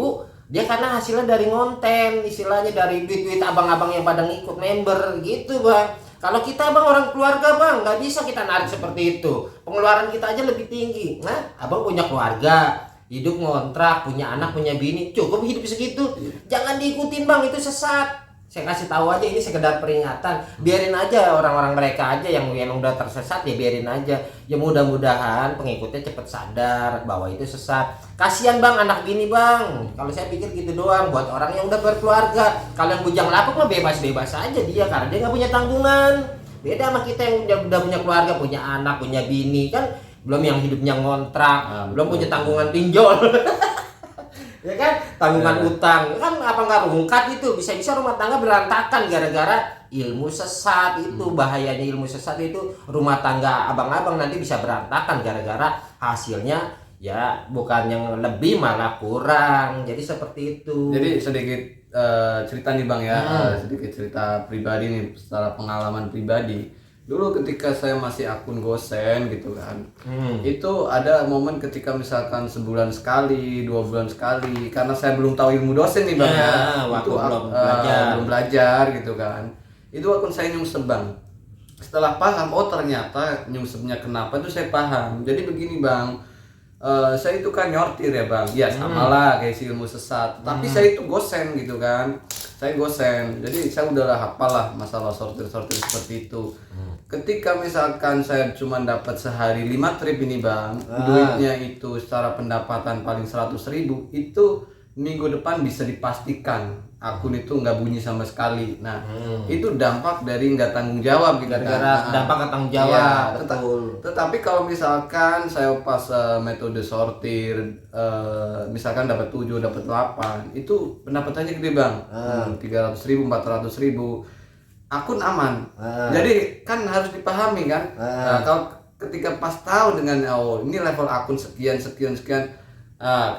dia karena hasilnya dari ngonten, istilahnya dari duit abang-abang yang pada ngikut member gitu bang. Kalau kita bang orang keluarga bang, nggak bisa kita narik seperti itu. Pengeluaran kita aja lebih tinggi. Nah, abang punya keluarga, hidup ngontrak, punya anak, punya bini, cukup hidup segitu. Jangan diikutin bang, itu sesat. Saya kasih tahu aja, ini sekedar peringatan. Biarin aja orang-orang mereka aja yang udah tersesat, ya biarin aja. Ya mudah-mudahan pengikutnya cepet sadar bahwa itu sesat. Kasihan bang anak bini bang. Kalau saya pikir gitu doang buat orang yang udah berkeluarga. Kalau yang bujang lapuk mah bebas-bebas aja dia, karena dia nggak punya tanggungan. Beda sama kita yang udah punya keluarga, punya anak, punya bini kan. Belum yang hidupnya ngontrak, belum punya tanggungan pinjol. Ya kan, tanggungan utang kan, apa nggak rungkat itu, bisa-bisa rumah tangga berantakan gara-gara ilmu sesat itu. Bahayanya ilmu sesat itu, rumah tangga abang-abang nanti bisa berantakan gara-gara hasilnya ya bukan yang lebih malah kurang. Jadi seperti itu. Jadi sedikit cerita nih bang ya, sedikit cerita pribadi nih, secara pengalaman pribadi. Dulu ketika saya masih akun gosen gitu kan, itu ada momen ketika misalkan sebulan sekali, 2 bulan sekali, karena saya belum tahu ilmu dosen nih bang waktu itu belum belajar gitu kan, itu akun saya nyungsep bang. Setelah paham, oh ternyata nyungsepnya kenapa itu saya paham. Jadi begini bang, saya itu kan nyortir ya bang, ya sama lah kayak si ilmu sesat, tapi saya itu gosen gitu kan, saya gosen, jadi saya udahlah hafal lah masalah sortir seperti itu. Ketika misalkan saya cuma dapat sehari 5 trip ini bang, duitnya itu secara pendapatan paling 100.000, itu minggu depan bisa dipastikan akun itu nggak bunyi sama sekali. Nah itu dampak dari nggak tanggung jawab gitu kan. Dampak nggak tanggung jawab. Ya, tetapi kalau misalkan saya pas metode sortir, misalkan dapat 7, dapat 8, itu pendapatannya gede bang, 300.000, 400.000, akun aman. Jadi kan harus dipahami kan. Kalau ketika pas tahu dengan oh ini level akun sekian,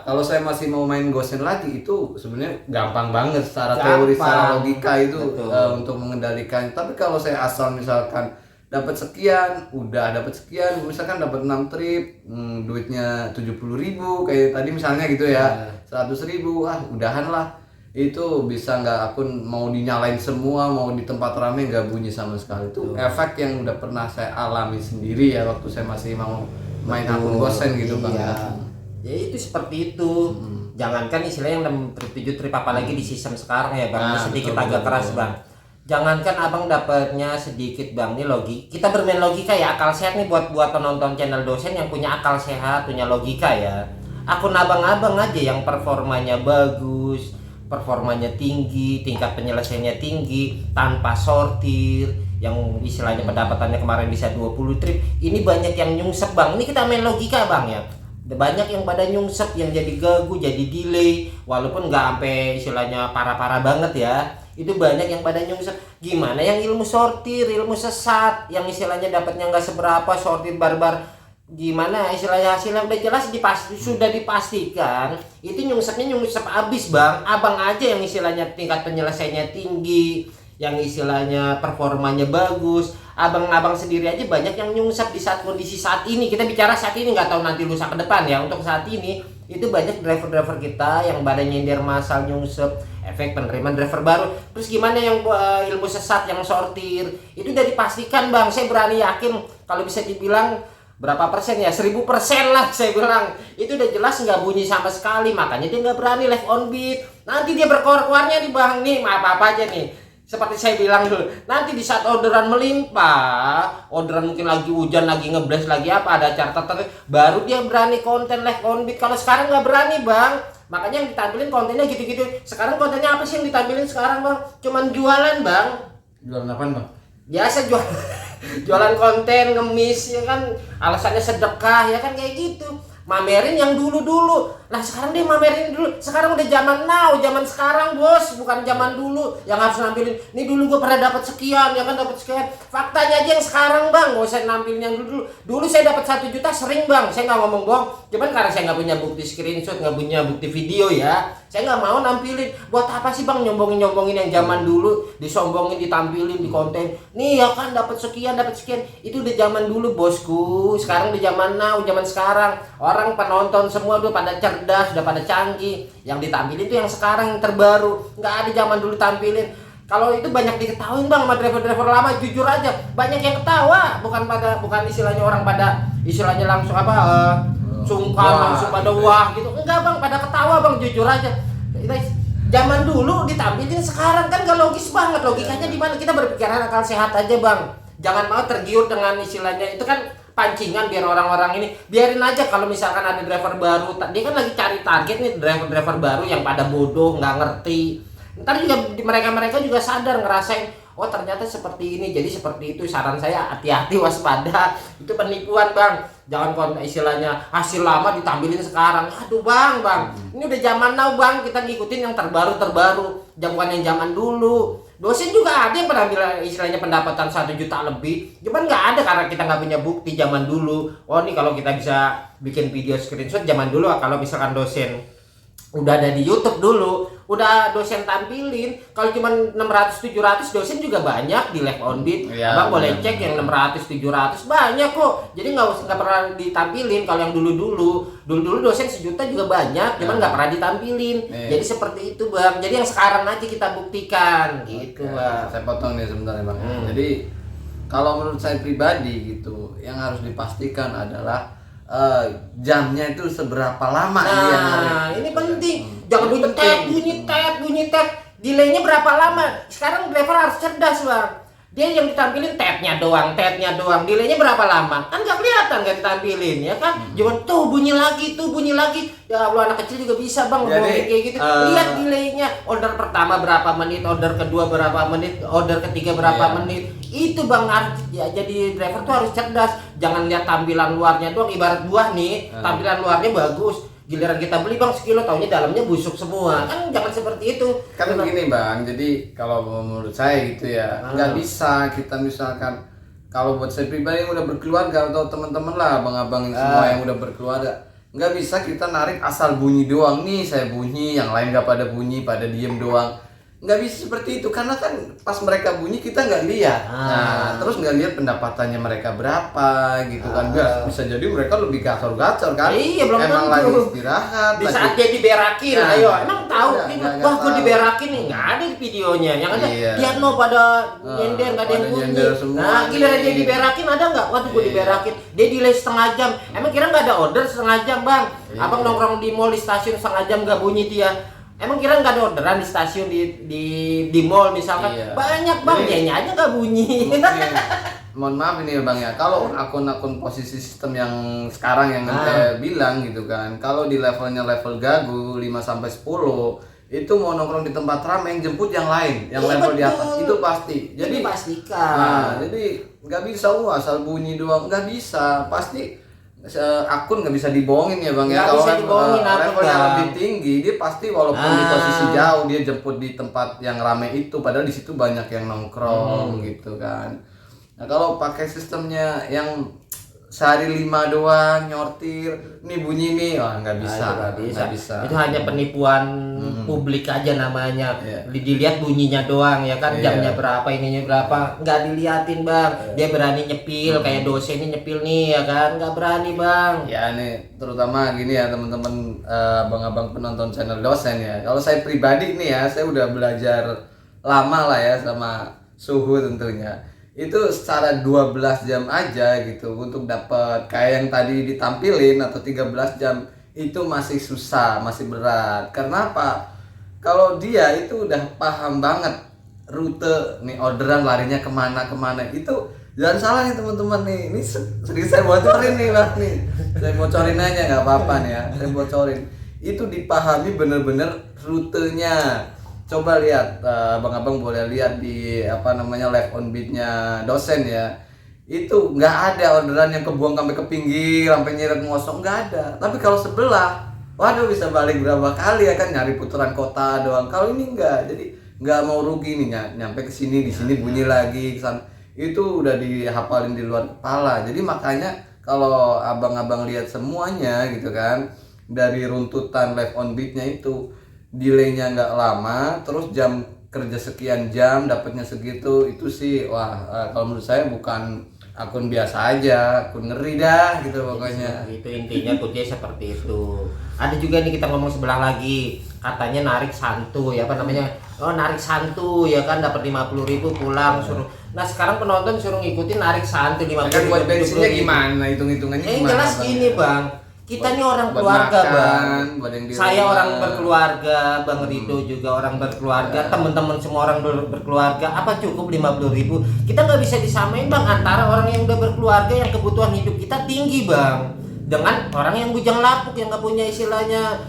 Kalau saya masih mau main Gosen lagi itu sebenarnya gampang banget secara Gampang. teori, secara logika itu Betul. untuk mengendalikan. Tapi kalau saya asal misalkan dapat sekian, udah dapat sekian, misalkan dapat 6 trip, duitnya 70.000 kayak tadi misalnya gitu ya, 100.000, udahan lah. Itu bisa nggak akun mau dinyalain semua, mau di tempat rame nggak bunyi sama sekali. Itu efek yang udah pernah saya alami sendiri ya waktu saya masih mau main akun Gosen gitu Bang. Iya. Ya itu seperti itu. Jangankan istilahnya yang 6 trip 7 trip apalagi di sistem sekarang ya Bang, ini sedikit betul, agak betul, keras betul. Bang. Jangankan abang dapatnya sedikit Bang, ini kita bermain logika ya, akal sehat nih buat penonton channel Dosen yang punya akal sehat, punya logika ya. Akun abang-abang aja yang performanya bagus, performanya tinggi, tingkat penyelesaiannya tinggi, tanpa sortir, yang istilahnya pendapatannya kemarin bisa 20 trip, ini banyak yang nyungsep Bang. Ini kita main logika Bang ya. Banyak yang pada nyungsep, yang jadi gagu, jadi delay, walaupun nggak sampai istilahnya parah-parah banget ya. Itu banyak yang pada nyungsep. Gimana yang ilmu sortir, ilmu sesat, yang istilahnya dapatnya nggak seberapa, sortir barbar, gimana istilahnya hasilnya udah jelas sudah dipastikan, itu nyungsepnya nyungsep abis Bang. Abang aja yang istilahnya tingkat penyelesaiannya tinggi, yang istilahnya performanya bagus. Abang-abang sendiri aja banyak yang nyungsep di saat kondisi saat ini. Kita bicara saat ini, nggak tahu nanti lusa ke depan ya. Untuk saat ini itu banyak driver-driver kita yang pada nyindir masal, nyungsep, efek penerimaan driver baru. Terus gimana yang ilmu sesat, yang sortir, itu udah dipastikan Bang. Saya berani yakin kalau bisa dibilang berapa persen ya, 1000% lah saya bilang. Itu udah jelas nggak bunyi sama sekali, makanya dia nggak berani live on beat. Nanti dia berkoar-koarnya di Bang nih, apa aja nih. Seperti saya bilang dulu, nanti di saat orderan melimpah, orderan mungkin lagi hujan, lagi ngeblast, lagi apa, ada acara tertentu, baru dia berani konten live on beat. Kalau sekarang nggak berani Bang, makanya yang ditampilin kontennya gitu-gitu. Sekarang kontennya apa sih yang ditampilin sekarang Bang? Cuman jualan Bang. Jualan apaan Bang? Biasa jualan konten, ngemis ya kan, alasannya sedekah ya kan, kayak gitu. Mamerin yang dulu-dulu. Nah sekarang dia mamerin dulu. Sekarang udah zaman now, zaman sekarang bos, bukan zaman dulu yang harus nampilin. Nih dulu gue pernah dapat sekian, ya kan, dapat sekian. Faktanya aja yang sekarang Bang, gak usah nampilin yang dulu. Dulu saya dapat 1 juta sering Bang, saya nggak ngomong bohong. Cuman karena saya nggak punya bukti screenshot, nggak punya bukti video ya, saya nggak mau nampilin. Buat apa sih Bang nyombongin yang zaman dulu, disombongin, ditampilin di konten. Nih ya kan dapat sekian, itu udah zaman dulu bosku. Sekarang udah zaman now, zaman sekarang. Orang penonton semua udah pada cerdas, udah pada canggih. Yang ditampilin itu yang sekarang, yang terbaru. Nggak ada zaman dulu tampilin. Kalau itu banyak diketahui Bang sama driver-driver lama, jujur aja banyak yang ketawa, bukan istilahnya orang pada istilahnya langsung sungkan, langsung pada wah gitu. Enggak Bang, pada ketawa Bang, jujur aja. Zaman dulu ditampilin, sekarang kan gak logis banget. Logikanya di mana? Kita berpikiran akal sehat aja Bang. Jangan mau tergiur dengan istilahnya itu kan pancingan biar orang-orang ini. Biarin aja kalau misalkan ada driver baru, dia kan lagi cari target nih, driver-driver baru yang pada bodoh, nggak ngerti. Ntar juga mereka juga sadar, ngerasain, oh ternyata seperti ini, jadi seperti itu. Saran saya hati-hati, waspada, itu penipuan Bang. Jangan istilahnya hasil lama ditampilin sekarang. Aduh Bang, ini udah zaman now Bang, kita ngikutin yang terbaru, bukan yang zaman dulu. Dosen juga ada yang pernah bilang istilahnya pendapatan 1 juta lebih, cuman nggak ada karena kita nggak punya bukti zaman dulu. Oh nih kalau kita bisa bikin video screenshot zaman dulu, kalau misalkan dosen udah ada di YouTube dulu, udah dosen tampilin. Kalau cuma 600-700 dosen juga banyak di live on beat. Ya, Bang boleh cek yang 600-700 banyak kok. Jadi nggak pernah ditampilin. Kalau yang dulu dosen 1 juta juga banyak, cuman nggak pernah ditampilin. Jadi seperti itu Bang. Jadi yang sekarang aja kita buktikan gitu Bang. Saya potong nih sebentar ya Bang. Jadi kalau menurut saya pribadi gitu, yang harus dipastikan adalah jamnya itu seberapa lama dia narik. Nah, ini penting. Jangan bunyi tet. Delaynya berapa lama? Sekarang driver harus cerdas, Bang. Dia yang ditampilin tetnya doang. Delaynya berapa lama? Kan nggak kelihatan, nggak ditampilin, ya kan? Jangan bunyi lagi. Ya Allah, anak kecil juga bisa, Bang, Jadi, kayak gitu. Lihat delaynya. Order pertama berapa menit, order kedua berapa menit, order ketiga berapa menit. Itu Bang, ya, jadi driver tuh harus cerdas. Jangan lihat tampilan luarnya doang. Ibarat buah nih, tampilan luarnya bagus, giliran kita beli Bang sekilo, taunya dalamnya busuk semua. Kan jangan seperti itu. Kan begini Bang, jadi kalau menurut saya gitu ya, nggak bisa kita misalkan, kalau buat saya pribadi yang udah berkeluarga atau teman-teman lah, abang-abang semua yang udah berkeluarga, Nggak bisa kita narik asal bunyi doang nih, saya bunyi, yang lain nggak pada bunyi, pada diem doang. Nggak bisa seperti itu, karena kan pas mereka bunyi kita nggak lihat. Nah, terus nggak lihat pendapatannya mereka berapa gitu kan. Bisa jadi mereka lebih gacor-gacor kan. Iya, belum emang tentu. lagi istirahat. Di saat dia diberakin, Nah, ayo emang tahu nggak wah gue tahu. diberakin nih, nggak ada di videonya. Yang ada Iya. dia no pada nyender, nggak ada yang pada bunyi. nyender semua Nah giliran nih. dia diberakin ada nggak? Waduh gue Iya. diberakin. Dia delay setengah jam. Emang kira nggak ada order setengah jam bang? Iya. Abang nongkrong di mall di stasiun setengah jam nggak bunyi dia. Emang kira nggak ada orderan di stasiun di mall misalkan? Iya. Banyak bang, Jadi, dianya aja nggak bunyi. Mungkin, mohon maaf ini ya bang ya, kalau akun-akun posisi sistem yang sekarang yang ente bilang gitu kan, kalau di levelnya level gagu 5-10 itu mau nongkrong di tempat ramai yang jemput yang lain, yang Iya, level di atas betul. itu pasti. Jadi Itu pastikan. Nah, jadi nggak bisa asal bunyi doang, nggak bisa, pasti akun nggak bisa dibohongin ya bang ya. Nggak Kalau bisa dibohongin, apa, levelnya Bang? lebih tinggi, dia pasti walaupun di posisi jauh dia jemput di tempat yang rame itu, padahal di situ banyak yang nongkrong gitu kan. Nah kalau pakai sistemnya yang sehari 5 doang nyortir, nih bunyi nih, wah nggak bisa, Nggak nggak bisa. Itu hanya penipuan publik aja namanya. Iya. Dilihat bunyinya doang ya kan, Iya. jamnya berapa, ininya berapa, nggak diliatin bang. Dia berani nyepil kayak dosen ini nyepil nih ya kan, nggak berani bang. Ya nih terutama gini ya teman-teman, abang-abang penonton channel dosen ya. Kalau saya pribadi nih ya, saya udah belajar lama lah ya sama suhu tentunya. Itu secara 12 jam aja gitu untuk dapat kayak yang tadi ditampilin atau 13 jam itu masih susah, masih berat. Karena apa? Kalau dia itu udah paham banget rute nih, orderan larinya kemana itu. Jangan salah nih teman-teman nih, ini sedikit saya bocorin nih bang nih, saya bocorin aja nggak apa-apa nih ya, saya bocorin. Itu dipahami bener-bener rutenya. Coba lihat, abang-abang boleh lihat di live on beat-nya dosen ya. Itu nggak ada orderan yang kebuang sampai ke pinggir, sampai nyeret ngosong, nggak ada. Tapi kalau sebelah, waduh bisa balik berapa kali ya kan, nyari putaran kota doang. Kalau ini enggak, jadi nggak mau rugi nih, nyampe ke sini, di sini bunyi lagi, kesana. Itu udah dihafalin di luar kepala. Jadi makanya kalau abang-abang lihat semuanya gitu kan, dari runtutan live on beat-nya itu delaynya nggak lama, terus jam kerja sekian jam dapatnya segitu, itu sih wah, kalau menurut saya bukan akun biasa aja, akun ngeri dah gitu pokoknya. Itu intinya kunci seperti itu. Ada juga nih kita ngomong sebelah lagi, katanya narik santuy narik santuy ya kan, dapat 50.000 pulang suruh. Nah sekarang penonton suruh ngikutin narik santuy 50.000. Kan buat bensinnya gimana, hitung-hitungannya Yang gimana? jelas Bang? gini bang, kita nih orang buat keluarga makan, bang. buat yang di Saya rumah. orang berkeluarga, Bang Rido juga orang berkeluarga, teman-teman semua orang berkeluarga. Apa cukup 50.000? Kita nggak bisa disamain bang antara orang yang udah berkeluarga yang kebutuhan hidup kita tinggi bang, dengan orang yang bujang lapuk yang nggak punya istilahnya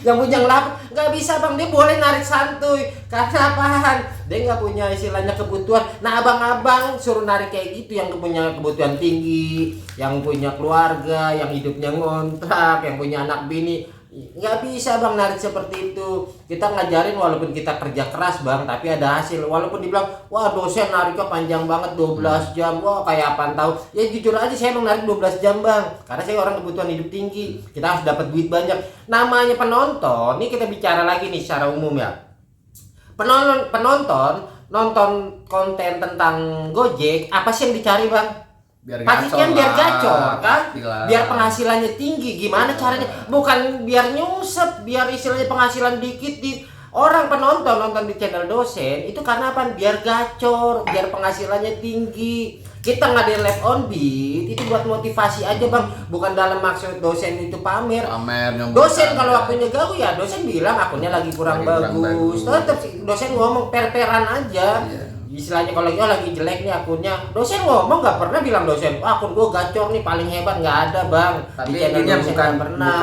yang bujang lapuk. Nggak bisa bang, dia boleh narik santuy karena apaan? Dia nggak punya istilahnya kebutuhan. Nah abang-abang suruh narik kayak gitu, yang punya kebutuhan tinggi, yang punya keluarga, yang hidupnya ngontrak, yang punya anak bini, nggak bisa bang narik seperti itu. Kita ngajarin walaupun kita kerja keras bang, tapi ada hasil. Walaupun dibilang wah dosen nariknya panjang banget 12 jam, wah kayak apaan tahu. Ya jujur aja saya emang narik 12 jam bang, karena saya orang kebutuhan hidup tinggi. Kita harus dapat duit banyak. Namanya penonton, ini kita bicara lagi nih secara umum ya. Penonton nonton konten tentang Gojek, apa sih yang dicari bang? Biar Pasti gacor kan biar lah, gacor kan, pastilah. biar penghasilannya tinggi. Gimana caranya? Bukan biar nyusep, biar istilahnya penghasilan dikit di orang penonton nonton di channel dosen itu karena apa? Biar gacor, biar penghasilannya tinggi. Kita ngadain live on beat itu buat motivasi aja bang, bukan dalam maksud dosen itu pamer. Dosen kalau waktunya gawe ya dosen bilang akunnya lagi kurang bagus. Tetap dosen ngomong per-peran aja. Istilahnya kalau lagi jelek nih akunnya, dosen ngomong nggak pernah bilang dosen akun gue gacor nih paling hebat, nggak ada bang. Tapi Di channel intinya dosen nggak pernah.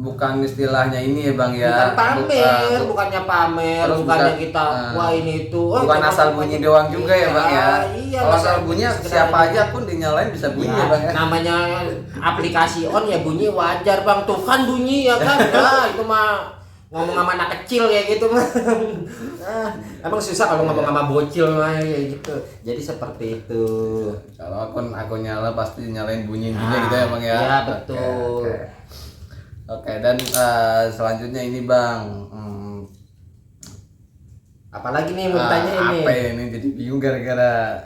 bukan istilahnya ini ya bang ya, Bukan pamer, bukannya pamer, terus bukannya bukan, kita wah ini itu. bukan asal bunyi doang juga ya bang ya. Iya, Kalau masa asal bunyi siapa aja pun dinyalain bisa bunyi ya bang ya. Namanya aplikasi on ya bunyi wajar bang, tuh kan bunyi ya kan. Nah itu mah ngomong sama anak kecil kayak gitu mah. Nah, emang susah kalau ngomong sama bocil mah kayak gitu. Jadi seperti itu. Kalau akun nyala pasti nyalain bunyi-bunyi gitu ya Bang ya. Iya betul. Oke, dan selanjutnya ini Bang. Apalagi nih mau tanya ini? Apa ini jadi bingung gara-gara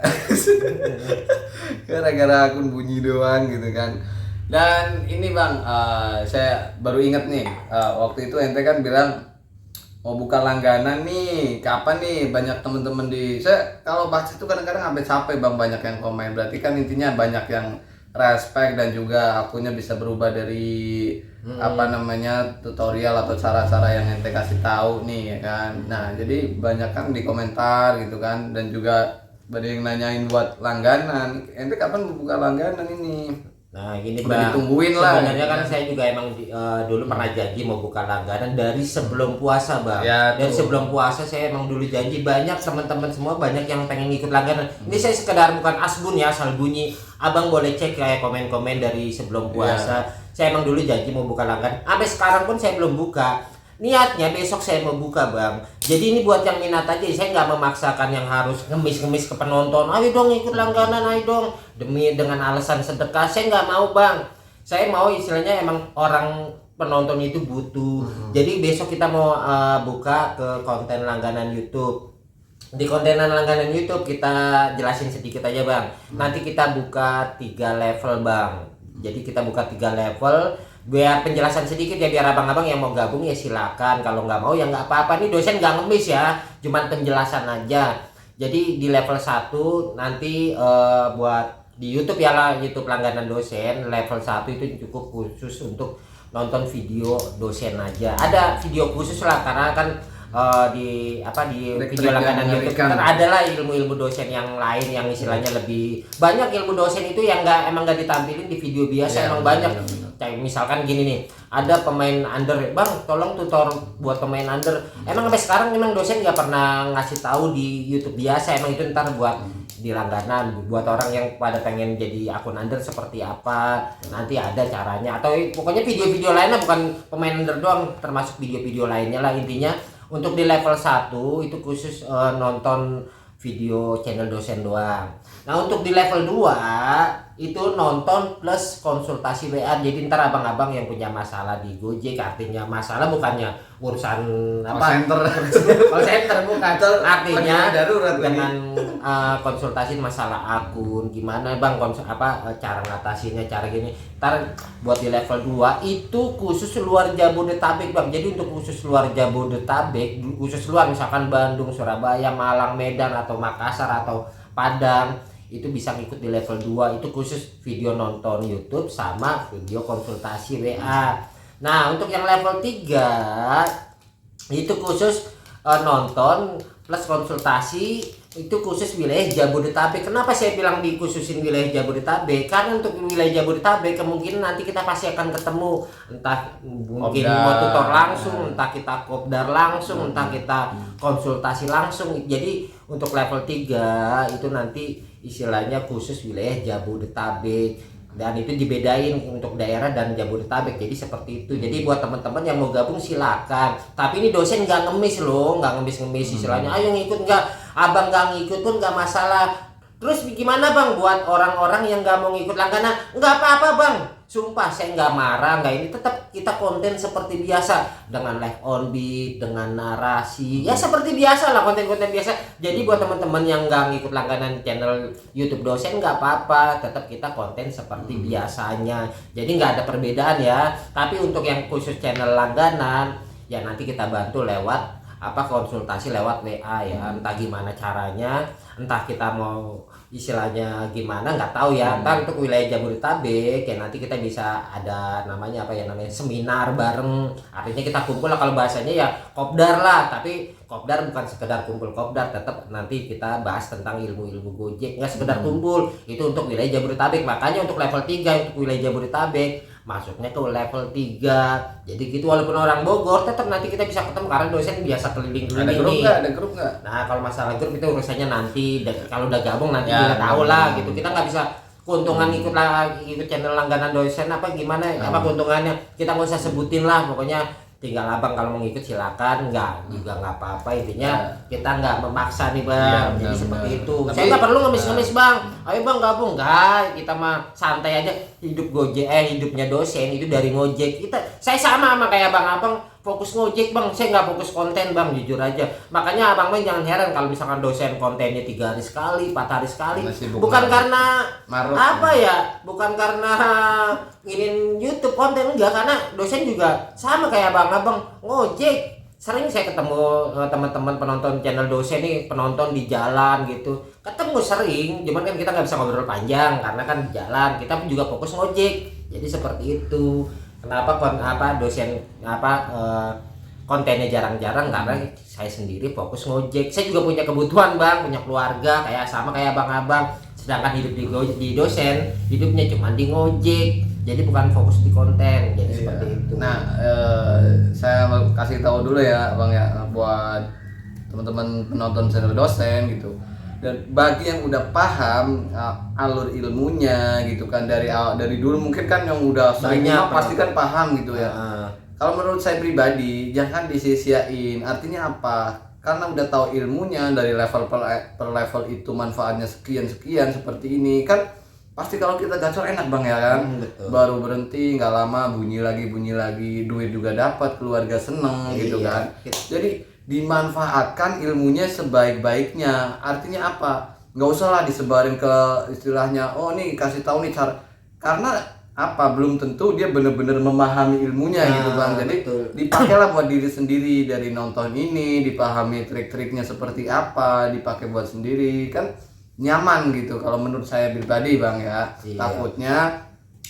gara-gara akun bunyi doang gitu kan. Dan ini Bang, saya baru ingat nih, waktu itu ente kan bilang mau buka langganan nih, kapan nih? Banyak temen-temen saya kalau baca itu kadang-kadang sampai capek Bang, banyak yang komen. Berarti kan intinya banyak yang respect dan juga akunnya bisa berubah dari tutorial atau cara-cara yang ente kasih tahu nih ya kan. Nah, jadi banyak kan di komentar gitu kan, dan juga ada yang nanyain buat langganan. Ente kapan mau buka langganan ini? Nah ini Udah ditungguin lah. Sebenarnya kan saya juga emang dulu pernah janji mau buka langganan dari sebelum puasa Bang. Ya, dari sebelum puasa saya emang dulu janji, banyak teman-teman semua banyak yang pengen ikut langganan. Ini saya sekedar bukan asbun ya, asal bunyi. Abang boleh cek kayak komen-komen dari sebelum puasa. Saya emang dulu janji mau buka langganan. Sampai sekarang pun saya belum buka. Niatnya besok saya mau buka Bang. Jadi ini buat yang minat aja. Saya nggak memaksakan yang harus ngemis-ngemis ke penonton. Ayo dong ikut langganan, ayo dong. Demi dengan alasan sedekah, saya nggak mau Bang. Saya mau istilahnya emang orang penonton itu butuh. Jadi besok kita mau buka ke konten langganan YouTube. Di konten langganan YouTube kita jelasin sedikit aja Bang. Nanti kita buka 3 level Bang. Jadi kita buka 3 level. Biar penjelasan sedikit ya, biar abang-abang yang mau gabung ya silakan, kalau nggak mau ya nggak apa-apa. Nih dosen nggak ngemis ya, cuman penjelasan aja. Jadi di level 1 nanti buat di YouTube ya lah, YouTube langganan dosen level 1 itu cukup khusus untuk nonton video dosen aja. Ada video khusus lah karena kan di video langganan YouTube kan adalah ilmu-ilmu dosen yang lain yang istilahnya lebih banyak. Ilmu dosen itu yang emang nggak ditampilin di video biasa, emang banyak. Kayak misalkan gini nih, ada pemain under, Bang tolong tutor buat pemain under. Emang sampai sekarang memang dosen nggak pernah ngasih tahu di YouTube biasa. Emang itu ntar buat di langganan, buat orang yang pada pengen jadi akun under seperti apa, nanti ada caranya. Atau pokoknya video-video lainnya, bukan pemain under doang, termasuk video-video lainnya lah. Intinya untuk di level 1 itu khusus nonton video channel dosen doang. Nah untuk di level 2 itu nonton plus konsultasi WA. Jadi ntar abang-abang yang punya masalah di Gojek, artinya masalah bukannya urusan call center bukan, artinya darurat dengan konsultasi masalah akun gimana Bang, cara ngatasinnya, cara gini. Ntar buat di level 2 itu khusus luar Jabodetabek Bang. Jadi untuk khusus luar Jabodetabek, khusus luar misalkan Bandung, Surabaya, Malang, Medan atau Makassar atau Padang, itu bisa ngikut di level 2. Itu khusus video nonton YouTube sama video konsultasi WA. Nah untuk yang level 3 itu khusus nonton plus konsultasi, itu khusus wilayah Jabodetabek. Kenapa saya bilang dikhususin wilayah Jabodetabek? Karena untuk wilayah Jabodetabek kemungkinan nanti kita pasti akan ketemu, entah mungkin mau tutor langsung, entah kita kopdar langsung, entah kita konsultasi langsung. Jadi untuk level 3 itu nanti istilahnya khusus wilayah Jabodetabek, dan itu dibedain untuk daerah dan Jabodetabek. Jadi seperti itu. Jadi buat teman-teman yang mau gabung silakan. Tapi ini dosen nggak ngemis loh, nggak ngemis istilahnya. Ayo ngikut, nggak abang nggak ngikut pun nggak masalah. Terus gimana Bang buat orang-orang yang nggak mau ngikut langganan? Nggak apa-apa Bang. Sumpah saya nggak marah, nggak ini, tetap kita konten seperti biasa dengan live on beat, dengan narasi ya seperti biasa lah, konten-konten biasa. Jadi buat teman-teman yang nggak ngikut langganan channel YouTube dosen nggak apa-apa, tetap kita konten seperti biasanya. Jadi nggak ada perbedaan ya. Tapi untuk yang khusus channel langganan ya nanti kita bantu lewat konsultasi lewat WA ya, entah gimana caranya, entah kita mau istilahnya gimana nggak tahu ya. Ntar untuk wilayah Jabodetabek ya nanti kita bisa ada namanya seminar bareng, artinya kita kumpul lah, kalau bahasanya ya kopdar lah. Tapi kopdar bukan sekedar kumpul kopdar, tetap nanti kita bahas tentang ilmu-ilmu Gojek, nggak sekedar kumpul. Itu untuk wilayah Jabodetabek. Makanya untuk level 3 untuk wilayah Jabodetabek masuknya ke level 3. Jadi gitu, walaupun orang Bogor tetap nanti kita bisa ketemu karena dosen biasa keliling-keliling. Ada grup nggak? Nah kalau masalah grup itu urusannya nanti, kalau udah gabung nanti juga tahu lah gitu. Kita nggak bisa keuntungan ikut channel langganan dosen apa gimana, apa keuntungannya kita nggak usah sebutin lah. Pokoknya tinggal abang kalau mau ngikut silakan, nggak juga nggak apa-apa, intinya kita nggak memaksa nih bang, Iya, jadi seperti benar. itu. Tapi- Saya nggak perlu ngemis-ngemis bang, ayo bang gabung, nggak, kita mah santai aja. Hidup Gojek, hidupnya dosen itu dari ngojek. Saya sama kayak abang fokus ngojek bang, saya nggak fokus konten bang, jujur aja. Makanya abang jangan heran kalau misalkan dosen kontennya 3 hari sekali, 4 hari sekali, bukan karena apa ya, bukan karena ingin YouTube konten, enggak, karena dosen juga sama kayak abang ngojek. Sering saya ketemu teman-teman penonton channel dosen nih, penonton di jalan gitu, ketemu sering, cuman kan kita nggak bisa ngobrol panjang karena kan di jalan, kita pun juga fokus ngojek, jadi seperti itu. Kenapa dosen kontennya jarang-jarang, karena saya sendiri fokus ngojek. Saya juga punya kebutuhan bang, punya keluarga kayak sama kayak abang-abang, sedangkan hidup di dosen hidupnya cuma di ngojek, jadi bukan fokus di konten, jadi seperti itu. Nah, saya mau kasih tahu dulu ya bang ya, buat teman-teman penonton channel dosen gitu, dan bagi yang udah paham alur ilmunya gitu kan, dari dulu mungkin kan yang udah sering Banyak, pasti kan paham gitu ya. Nah, Kalau menurut saya pribadi, jangan disia-siain. Artinya apa? Karena udah tahu ilmunya dari level per level itu manfaatnya sekian seperti ini kan, pasti kalau kita gacor enak bang ya kan. Betul. Baru berhenti nggak lama bunyi lagi, duit juga dapat, keluarga seneng gitu Iya. kan. Jadi dimanfaatkan ilmunya sebaik-baiknya. Artinya apa? Nggak usah lah disebarin ke istilahnya, oh nih kasih tahu nih cara, karena apa, belum tentu dia bener-bener memahami ilmunya gitu bang. Jadi betul. dipakailah buat diri sendiri, dari nonton ini dipahami trik-triknya seperti apa, dipakai buat sendiri kan nyaman gitu. Kalau menurut saya pribadi bang ya. Iya. Takutnya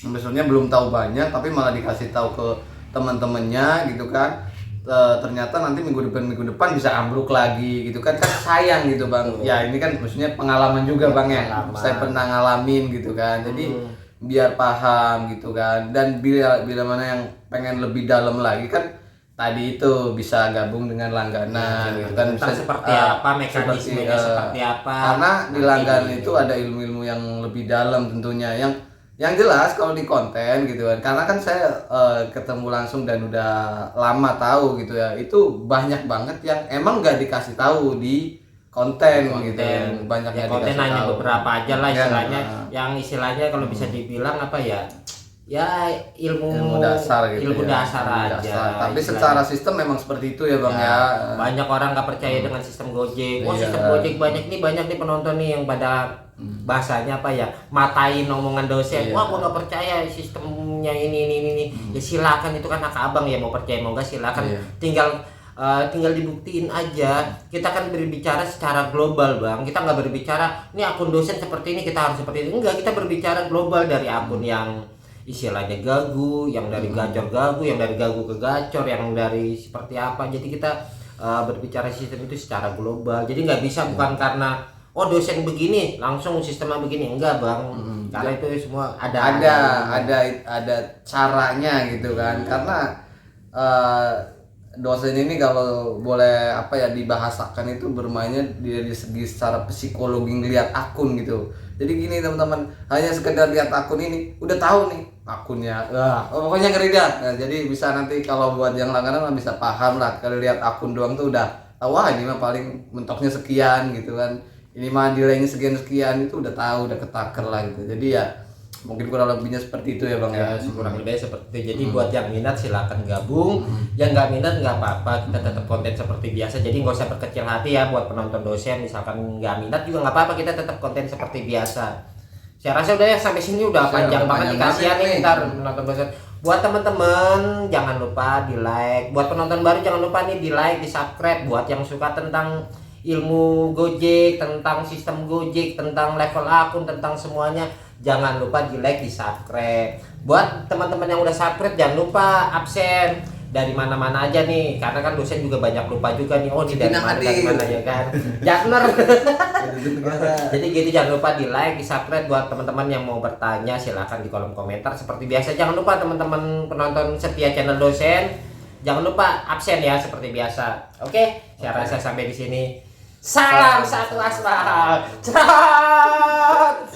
maksudnya belum tahu banyak tapi malah dikasih tahu ke teman-temannya gitu kan. Ternyata nanti minggu depan bisa ambruk lagi gitu kan sayang gitu bang. Ya ini kan maksudnya pengalaman juga bang ya. Saya pernah ngalamin gitu kan. Jadi biar paham gitu kan, dan bila mana yang pengen lebih dalam lagi kan tadi itu bisa gabung dengan langganan gitu kan, Tentang seperti apa mekanismenya, seperti apa, karena di langganan nanti itu ada ilmu-ilmu yang lebih dalam tentunya, yang jelas kalau di konten gitu kan, karena kan saya ketemu langsung dan udah lama tahu gitu ya, itu banyak banget yang emang nggak dikasih tahu di konten gitu, banyak yang konten dikasih hanya tahu. beberapa aja lah Ya, istilahnya, yang istilahnya kalau bisa dibilang apa ya ilmu dasar gitu ilmu ya. dasar Ilmu aja dasar. Tapi istilahnya. secara sistem memang seperti itu ya bang ya. Banyak orang nggak percaya dengan sistem Gojek. Iya. Sistem Gojek banyak nih penonton nih yang pada bahasanya apa ya, matain omongan dosen. Iya. Wah, gua nggak percaya sistemnya ini. Ya silakan, itu kan hak abang ya, mau percaya mau nggak silakan. Iya. Tinggal dibuktiin aja. Kita kan berbicara secara global bang, kita nggak berbicara ini akun dosen seperti ini kita harus seperti ini, enggak, kita berbicara global, dari akun yang istilahnya gagu, yang dari gacor gagu, yang dari gagu ke gacor, yang dari seperti apa. Jadi kita berbicara sistem itu secara global, jadi nggak bisa bukan karena oh dosen begini langsung sistemnya begini, enggak bang. Karena itu semua ada caranya gitu kan, karena dosen ini kalau boleh apa ya dibahasakan itu bermainnya dari segi secara psikologi ngelihat akun gitu. Jadi gini teman-teman, hanya sekedar lihat akun ini udah tahu nih akunnya, pokoknya ngeri dah. Nah, jadi bisa nanti kalau buat yang langganan bisa paham lah, kalau lihat akun doang tuh udah tahu, wah ini mah paling mentoknya sekian gitu kan, ini mah nilainya sekian itu udah tahu, udah ketaker lah gitu. Jadi ya mungkin kurang lebihnya seperti itu ya bang ya. Kurang lebih seperti itu. Jadi buat yang minat silakan gabung, yang nggak minat nggak apa-apa, kita tetap konten seperti biasa. Jadi nggak usah berkecil hati ya buat penonton dosen, misalkan nggak minat juga nggak apa-apa, kita tetap konten seperti biasa. Saya rasa udah ya, sampai sini udah panjang banget nih, kasihan nih ntar penonton dosen. Buat teman-teman jangan lupa di like, buat penonton baru jangan lupa nih di like, di subscribe. Buat yang suka tentang ilmu Gojek, tentang sistem Gojek, tentang level akun, tentang semuanya, jangan lupa di like, di subscribe. Buat teman-teman yang udah subscribe jangan lupa absen dari mana-mana aja nih, karena kan dosen juga banyak lupa juga nih, oh ini dari mana ya kan. Jangan jadi gitu, jangan lupa di like, di subscribe. Buat teman-teman yang mau bertanya silakan di kolom komentar seperti biasa. Jangan lupa teman-teman penonton setia channel dosen, jangan lupa absen ya seperti biasa. Oke, saya rasa sampai di sini. Salam satu aspal. Cerat.